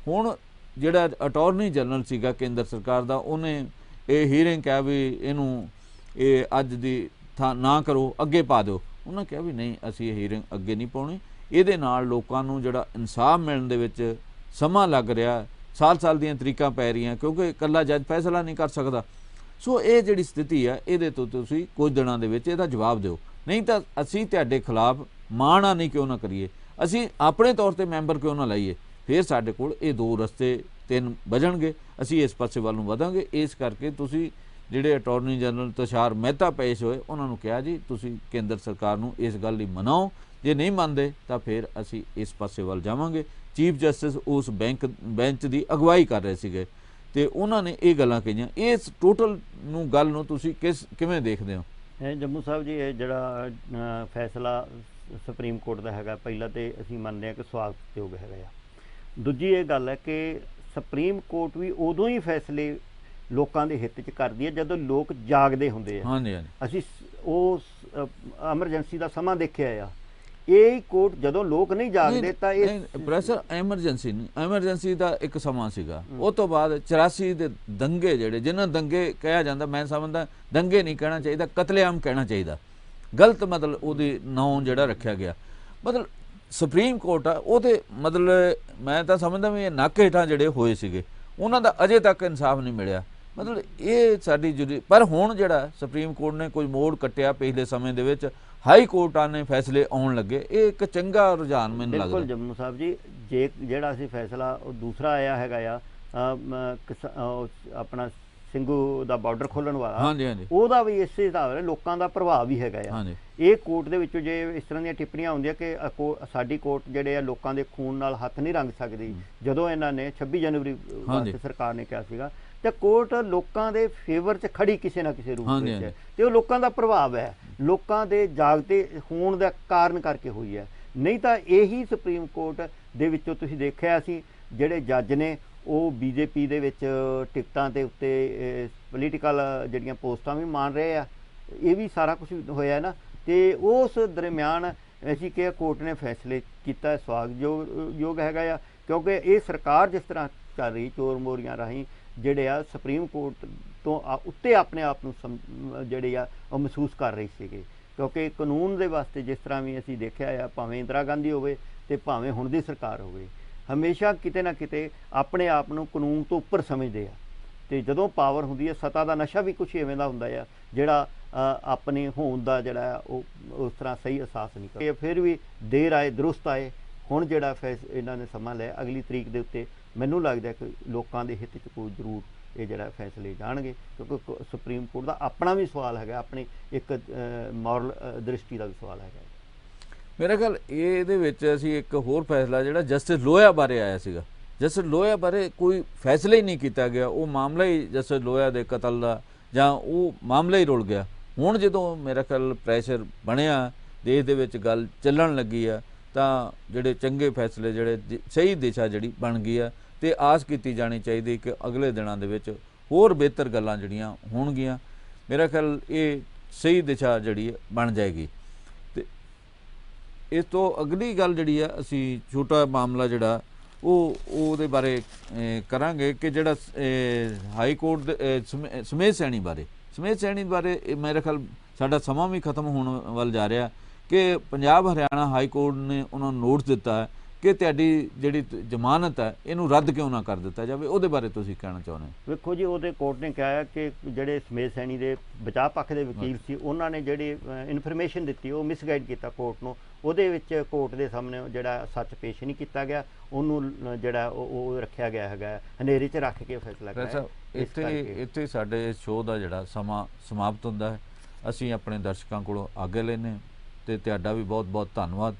ਹੁਣ ਜਿਹੜਾ ਅਟਾਰਨੀ ਜਨਰਲ ਸੀਗਾ ਕੇਂਦਰ ਸਰਕਾਰ ਦਾ, ਉਹਨੇ ਇਹ ਹੀਅਰਿੰਗ ਕਿਹਾ ਵੀ ਇਹਨੂੰ ਇਹ ਅੱਜ ਦੀ ਥਾਂ ਨਾ ਕਰੋ, ਅੱਗੇ ਪਾ ਦਿਓ। ਉਹਨਾਂ ਕਿਹਾ ਵੀ ਨਹੀਂ, ਅਸੀਂ ਇਹ ਹੀਅਰਿੰਗ ਅੱਗੇ ਨਹੀਂ ਪਾਉਣੀ। ਇਹਦੇ ਨਾਲ ਲੋਕਾਂ ਨੂੰ ਜਿਹੜਾ ਇਨਸਾਫ ਮਿਲਣ ਦੇ ਵਿੱਚ ਸਮਾਂ ਲੱਗ ਰਿਹਾ, ਸਾਲ ਦੀਆਂ ਤਰੀਕਾਂ ਪੈ ਰਹੀਆਂ, ਕਿਉਂਕਿ ਇਕੱਲਾ ਜੱਜ ਫੈਸਲਾ ਨਹੀਂ ਕਰ ਸਕਦਾ। ਸੋ ਇਹ ਜਿਹੜੀ ਸਥਿਤੀ ਆ, ਇਹਦੇ ਤੋਂ ਤੁਸੀਂ ਕੁਝ ਦਿਨਾਂ ਦੇ ਵਿੱਚ ਇਹਦਾ ਜਵਾਬ ਦਿਓ, ਨਹੀਂ ਤਾਂ ਅਸੀਂ ਤੁਹਾਡੇ ਖਿਲਾਫ ਮਾਣਾ ਨਹੀਂ ਕਿਉਂ ਨਾ ਕਰੀਏ, ਅਸੀਂ ਆਪਣੇ ਤੌਰ ਤੇ ਮੈਂਬਰ ਕਿਉਂ ਨਾ ਲਾਈਏ। ਫਿਰ ਸਾਡੇ ਕੋਲ ਇਹ ਦੋ ਰਸਤੇ ਤਿੰਨ ਵਜਣਗੇ, ਅਸੀਂ ਇਸ ਪਾਸੇ ਵੱਲ ਨੂੰ ਵਧਾਂਗੇ। ਇਸ ਕਰਕੇ ਤੁਸੀਂ ਜਿਹੜੇ ਅਟਾਰਨੀ ਜਨਰਲ ਤੁਸ਼ਾਰ ਮਹਿਤਾ ਪੇਸ਼ ਹੋਏ, ਉਹਨਾਂ ਨੂੰ ਕਿਹਾ ਜੀ ਤੁਸੀਂ ਕੇਂਦਰ ਸਰਕਾਰ ਨੂੰ ਇਸ ਗੱਲ ਲਈ ਮਨਾਓ, ਜੇ ਨਹੀਂ ਮੰਨਦੇ ਤਾਂ ਫਿਰ ਅਸੀਂ ਇਸ ਪਾਸੇ ਵੱਲ ਜਾਵਾਂਗੇ। ਚੀਫ ਜਸਟਿਸ ਉਸ ਬੈਂਚ ਦੀ ਅਗਵਾਈ ਕਰ ਰਹੇ ਸੀਗੇ ਤੇ ਉਹਨਾਂ ਨੇ ਇਹ ਗੱਲਾਂ ਕਹੀਆਂ। ਇਸ ਟੋਟਲ ਨੂੰ ਗੱਲ ਨੂੰ ਤੁਸੀਂ ਕਿਵੇਂ ਦੇਖਦੇ ਹੋ? ਜੰਮੂ ਸਾਹਿਬ ਜੀ, ਇਹ ਜਿਹੜਾ ਫੈਸਲਾ ਸੁਪਰੀਮ ਕੋਰਟ ਦਾ ਹੈਗਾ, ਪਹਿਲਾਂ ਤੇ ਅਸੀਂ ਮੰਨਦੇ ਹਾਂ ਕਿ ਸਵਾਗਤਯੋਗ ਹੈਗਾ ਆ। ਦੂਜੀ ਇਹ ਗੱਲ ਹੈ ਕਿ ਸੁਪਰੀਮ ਕੋਰਟ ਵੀ ਉਦੋਂ ਹੀ ਫੈਸਲੇ ਲੋਕਾਂ ਦੇ ਹਿੱਤ 'ਚ ਕਰਦੀ ਹੈ ਜਦੋਂ ਲੋਕ ਜਾਗਦੇ ਹੁੰਦੇ ਆ। ਹਾਂਜੀ ਹਾਂਜੀ, ਅਸੀਂ ਉਸ ਐਮਰਜੈਂਸੀ ਦਾ ਸਮਾਂ ਦੇਖਿਆ ਆ। ਇਹ ਕੋਰਟ ਜਦੋਂ ਲੋਕ ਨਹੀਂ ਜਾਗਦੇ ਤਾਂ ਇਹ ਪ੍ਰੈਸ਼ਰ ਐਮਰਜੈਂਸੀ ਨਹੀਂ, ਐਮਰਜੈਂਸੀ ਦਾ ਇੱਕ ਸਮਾਂ ਸੀਗਾ। ਉਹ ਤੋਂ ਬਾਅਦ 84 ਦੇ ਦੰਗੇ, ਜਿਹੜੇ ਜਿਹਨਾਂ ਦੰਗੇ ਕਿਹਾ ਜਾਂਦਾ, ਮੈਂ ਸਮਝਦਾ ਦੰਗੇ ਨਹੀਂ ਕਹਿਣਾ ਚਾਹੀਦਾ, ਕਤਲੇਆਮ ਕਹਿਣਾ ਚਾਹੀਦਾ। ਗਲਤ ਮਤਲਬ ਉਹਦੀ ਨਾਂ ਜਿਹੜਾ ਰੱਖਿਆ ਗਿਆ। ਮਤਲਬ ਸੁਪਰੀਮ ਕੋਰਟ ਆ, ਉਹਦੇ ਮਤਲਬ ਮੈਂ ਤਾਂ ਸਮਝਦਾ ਵੀ ਇਹ ਨੱਕ ਹੇਠਾਂ ਜਿਹੜੇ ਹੋਏ ਸੀਗੇ, ਉਹਨਾਂ ਦਾ ਅਜੇ ਤੱਕ ਇਨਸਾਫ ਨਹੀਂ ਮਿਲਿਆ। ਮਤਲਬ ਇਹ ਸਾਡੀ ਪਰ ਹੁਣ ਜਿਹੜਾ ਸੁਪਰੀਮ ਕੋਰਟ ਨੇ ਕੋਈ ਮੋੜ ਕੱਟਿਆ ਪਿਛਲੇ ਸਮੇਂ ਦੇ ਵਿੱਚ, ਹਾਈ ਕੋਰਟਾਂ ਨੇ ਫੈਸਲੇ ਆਉਣ ਲੱਗੇ, ਇਹ ਇੱਕ ਚੰਗਾ ਰੁਝਾਨ ਮੈਨੂੰ ਲੱਗਦਾ। ਬਿਲਕੁਲ ਜੰਮੂ ਸਾਹਿਬ ਜੀ, ਜਿਹੜਾ ਅਸੀਂ ਫੈਸਲਾ ਉਹ ਦੂਸਰਾ ਆਇਆ ਹੈਗਾ ਆ ਆਪਣਾ ਸਿੰਘੂ ਦਾ ਬਾਰਡਰ ਖੋਲ੍ਹਣ ਵਾਲਾ, ਹਾਂਜੀ ਹਾਂਜੀ, ਉਹਦਾ ਵੀ ਇਸੇ ਹਿਸਾਬ ਨਾਲ ਲੋਕਾਂ ਦਾ ਪ੍ਰਭਾਵ ਵੀ ਹੈਗਾ ਆ। ਇਹ ਕੋਰਟ ਦੇ ਵਿੱਚੋਂ ਜੇ ਇਸ ਤਰ੍ਹਾਂ ਦੀਆਂ ਟਿੱਪਣੀਆਂ ਹੁੰਦੀਆਂ ਕਿ ਸਾਡੀ ਕੋਰਟ ਜਿਹੜੇ ਆ ਲੋਕਾਂ ਦੇ ਖੂਨ ਨਾਲ ਹੱਥ ਨਹੀਂ ਰੰਗ ਸਕਦੀ, ਜਦੋਂ ਇਹਨਾਂ ਨੇ 26 ਜਨਵਰੀ ਵਾਸਤੇ ਸਰਕਾਰ ਨੇ ਕਿਹਾ ਸੀਗਾ, ਤੇ ਕੋਰਟ ਲੋਕਾਂ ਦੇ ਫੇਵਰ 'ਚ ਖੜੀ ਕਿਸੇ ਨਾ ਕਿਸੇ ਰੂਪ ਵਿੱਚ, ਤੇ ਉਹ ਲੋਕਾਂ ਦਾ ਪ੍ਰਭਾਵ ਹੈ, ਲੋਕਾਂ ਦੇ ਜਾਗਦੇ ਹੋਣ ਦਾ ਕਾਰਨ ਕਰਕੇ ਹੋਈ ਹੈ। ਨਹੀਂ ਤਾਂ ਇਹੀ ਸੁਪਰੀਮ ਕੋਰਟ ਦੇ ਵਿੱਚੋਂ ਤੁਸੀਂ ਦੇਖਿਆ ਸੀ ਜਿਹੜੇ ਜੱਜ ਨੇ ਉਹ ਬੀਜੇਪੀ ਦੇ ਵਿੱਚ ਟਿਕਟਾਂ ਦੇ ਉੱਤੇ ਪੋਲੀਟੀਕਲ ਜਿਹੜੀਆਂ ਪੋਸਟਾਂ ਵੀ ਮਾਣ ਰਹੇ ਆ। ਇਹ ਵੀ ਸਾਰਾ ਕੁਝ ਹੋਇਆ ਨਾ, ਤੇ ਉਸ ਦਰਮਿਆਨ ਅਸੀਂ ਕਿ ਕੋਰਟ ਨੇ ਫੈਸਲੇ ਕੀਤਾ, ਸਵਾਗਤਯੋਗ ਹੈਗਾ ਆ। ਕਿਉਂਕਿ ਇਹ ਸਰਕਾਰ ਜਿਸ ਤਰ੍ਹਾਂ ਚੱਲ ਰਹੀ, ਚੋਰ ਮੋਰੀਆਂ ਰਾਹੀਂ ਜਿਹੜੇ ਆ ਸੁਪਰੀਮ ਕੋਰਟ ਤੋਂ ਉੱਤੇ ਆਪਣੇ ਆਪ ਨੂੰ ਜਿਹੜੇ ਆ ਉਹ ਮਹਿਸੂਸ ਕਰ ਰਹੀ ਸੀਗੇ। ਕਿਉਂਕਿ ਕਾਨੂੰਨ ਦੇ ਵਾਸਤੇ ਜਿਸ ਤਰ੍ਹਾਂ ਵੀ ਅਸੀਂ ਦੇਖਿਆ ਆ, ਭਾਵੇਂ ਇੰਦਰਾ ਗਾਂਧੀ ਹੋਵੇ ਤੇ ਭਾਵੇਂ ਹੁਣ ਦੀ ਸਰਕਾਰ ਹੋਵੇ, ਹਮੇਸ਼ਾ ਕਿਤੇ ਨਾ ਕਿਤੇ ਆਪਣੇ ਆਪ ਨੂੰ ਕਾਨੂੰਨ ਤੋਂ ਉੱਪਰ ਸਮਝਦੇ ਆ। ਤੇ ਜਦੋਂ ਪਾਵਰ ਹੁੰਦੀ ਹੈ, ਸੱਤਾ ਦਾ ਨਸ਼ਾ ਵੀ ਕੁਛ ਇਵੇਂ ਦਾ ਹੁੰਦਾ ਆ ਜਿਹੜਾ ਆਪਣੇ ਹੋਣ ਦਾ ਜਿਹੜਾ ਉਹ ਉਸ ਤਰ੍ਹਾਂ ਸਹੀ ਅਹਿਸਾਸ ਨਹੀਂ ਕਰਦਾ। ਫਿਰ ਵੀ ਦੇਰ ਆਏ ਦਰੁਸਤ ਆਏ। ਹੁਣ ਜਿਹੜਾ ਇਹਨਾਂ ਨੇ ਸਮਾਂ ਲਿਆ, ਅਗਲੀ ਤਰੀਕ ਦੇ ਉੱਤੇ ਮੈਨੂੰ ਲੱਗਦਾ ਕਿ ਲੋਕਾਂ ਦੇ ਹਿੱਤ 'ਚ ਕੋਈ ਜ਼ਰੂਰ ਇਹ ਜਿਹੜਾ ਫੈਸਲੇ ਜਾਣਗੇ, ਕਿਉਂਕਿ ਸੁਪਰੀਮ ਕੋਰਟ ਦਾ ਆਪਣਾ ਵੀ ਸਵਾਲ ਹੈਗਾ, ਆਪਣੀ ਇੱਕ ਮੋਰਲ ਦ੍ਰਿਸ਼ਟੀ ਦਾ ਵੀ ਸਵਾਲ ਹੈਗਾ। ਮੇਰਾ ਖਿਆਲ ਇਹਦੇ ਵਿੱਚ ਅਸੀਂ ਇੱਕ ਹੋਰ ਫੈਸਲਾ ਜਿਹੜਾ ਜਸਟਿਸ ਲੋਇਆ ਬਾਰੇ ਆਇਆ ਸੀਗਾ, ਜਸਟਿਸ ਲੋਇਆ ਬਾਰੇ ਕੋਈ ਫੈਸਲਾ ਹੀ ਨਹੀਂ ਕੀਤਾ ਗਿਆ। ਉਹ ਮਾਮਲਾ ਹੀ ਜਸਟਿਸ ਲੋਇਆ ਦੇ ਕਤਲ ਦਾ ਜਾਂ ਉਹ ਮਾਮਲਾ ਹੀ ਰੁਲ ਗਿਆ। ਹੁਣ ਜਦੋਂ ਮੇਰਾ ਖਿਆਲ ਪ੍ਰੈਸ਼ਰ ਬਣਿਆ, ਦੇਸ਼ ਦੇ ਵਿੱਚ ਗੱਲ ਚੱਲਣ ਲੱਗੀ ਆ, ਤਾਂ ਜਿਹੜੇ ਚੰਗੇ ਫੈਸਲੇ, ਜਿਹੜੇ ਸਹੀ ਦਿਸ਼ਾ ਜਿਹੜੀ ਬਣ ਗਈ ਆ, ਤੇ ਆਸ ਕੀਤੀ ਜਾਣੀ ਚਾਹੀਦੀ ਕਿ ਅਗਲੇ ਦਿਨਾਂ ਦੇ ਵਿੱਚ ਹੋਰ ਬਿਹਤਰ ਗੱਲਾਂ ਜਿਹੜੀਆਂ ਹੋਣਗੀਆਂ। ਮੇਰਾ ਖਿਆਲ ਇਹ ਸਹੀ ਦਿਸ਼ਾ ਜਿਹੜੀ ਬਣ ਜਾਏਗੀ। ਤੇ ਇਸ ਤੋਂ ਅਗਲੀ ਗੱਲ ਜਿਹੜੀ ਆ, ਅਸੀਂ ਛੋਟਾ ਮਾਮਲਾ ਜਿਹੜਾ ਉਹਦੇ ਬਾਰੇ ਕਰਾਂਗੇ ਕਿ ਜਿਹੜਾ ਹਾਈ ਕੋਰਟ ਦੇ ਸਮੇਤ ਸੈਣੀ ਬਾਰੇ ਮੇਰੇ ਖਿਆਲ ਸਾਡਾ ਸਮਾਂ ਵੀ ਖਤਮ ਹੋਣ ਵੱਲ ਜਾ ਰਿਹਾ ਕਿ ਪੰਜਾਬ ਹਰਿਆਣਾ ਹਾਈ ਕੋਰਟ ਨੇ ਉਹਨਾਂ ਨੂੰ ਨੋਟਿਸ ਦਿੱਤਾ ਹੈ ਕਿ ਤੁਹਾਡੀ ਜਿਹੜੀ ਜ਼ਮਾਨਤ ਹੈ ਇਹਨੂੰ ਰੱਦ ਕਿਉਂ ਨਾ ਕਰ ਦਿੱਤਾ ਜਾਵੇ। ਉਹਦੇ ਬਾਰੇ ਤੁਸੀਂ ਕਹਿਣਾ ਚਾਹੁੰਦੇ ਹੋ? ਵੇਖੋ ਜੀ, ਉਹਦੇ ਕੋਰਟ ਨੇ ਕਿਹਾ ਕਿ ਜਿਹੜੇ ਸਮੇਤ ਸੈਣੀ ਦੇ ਬਚਾਅ ਪੱਖ ਦੇ ਵਕੀਲ ਸੀ, ਉਹਨਾਂ ਨੇ ਜਿਹੜੀ ਇਨਫੋਰਮੇਸ਼ਨ ਦਿੱਤੀ ਉਹ ਮਿਸਗਾਈਡ ਕੀਤਾ ਕੋਰਟ ਨੂੰ। ਉਹਦੇ ਵਿੱਚ ਕੋਰਟ ਦੇ ਸਾਹਮਣੇ ਜਿਹੜਾ ਸੱਚ ਪੇਸ਼ ਨਹੀਂ ਕੀਤਾ ਗਿਆ, ਉਹਨੂੰ ਜਿਹੜਾ ਉਹ ਰੱਖਿਆ ਗਿਆ ਹੈਗਾ, ਹਨੇਰੇ 'ਚ ਰੱਖ ਕੇ ਫੈਸਲਾ ਕਰਿਆ। ਇੱਥੇ ਸਾਡੇ ਸ਼ੋਅ ਦਾ ਜਿਹੜਾ ਸਮਾਂ ਸਮਾਪਤ ਹੁੰਦਾ ਹੈ। ਅਸੀਂ ਆਪਣੇ ਦਰਸ਼ਕਾਂ ਕੋਲੋਂ ਆਗੇ ਲੈਂਦੇ, ਤੇ ਤੁਹਾਡਾ ਵੀ ਬਹੁਤ ਬਹੁਤ ਧੰਨਵਾਦ।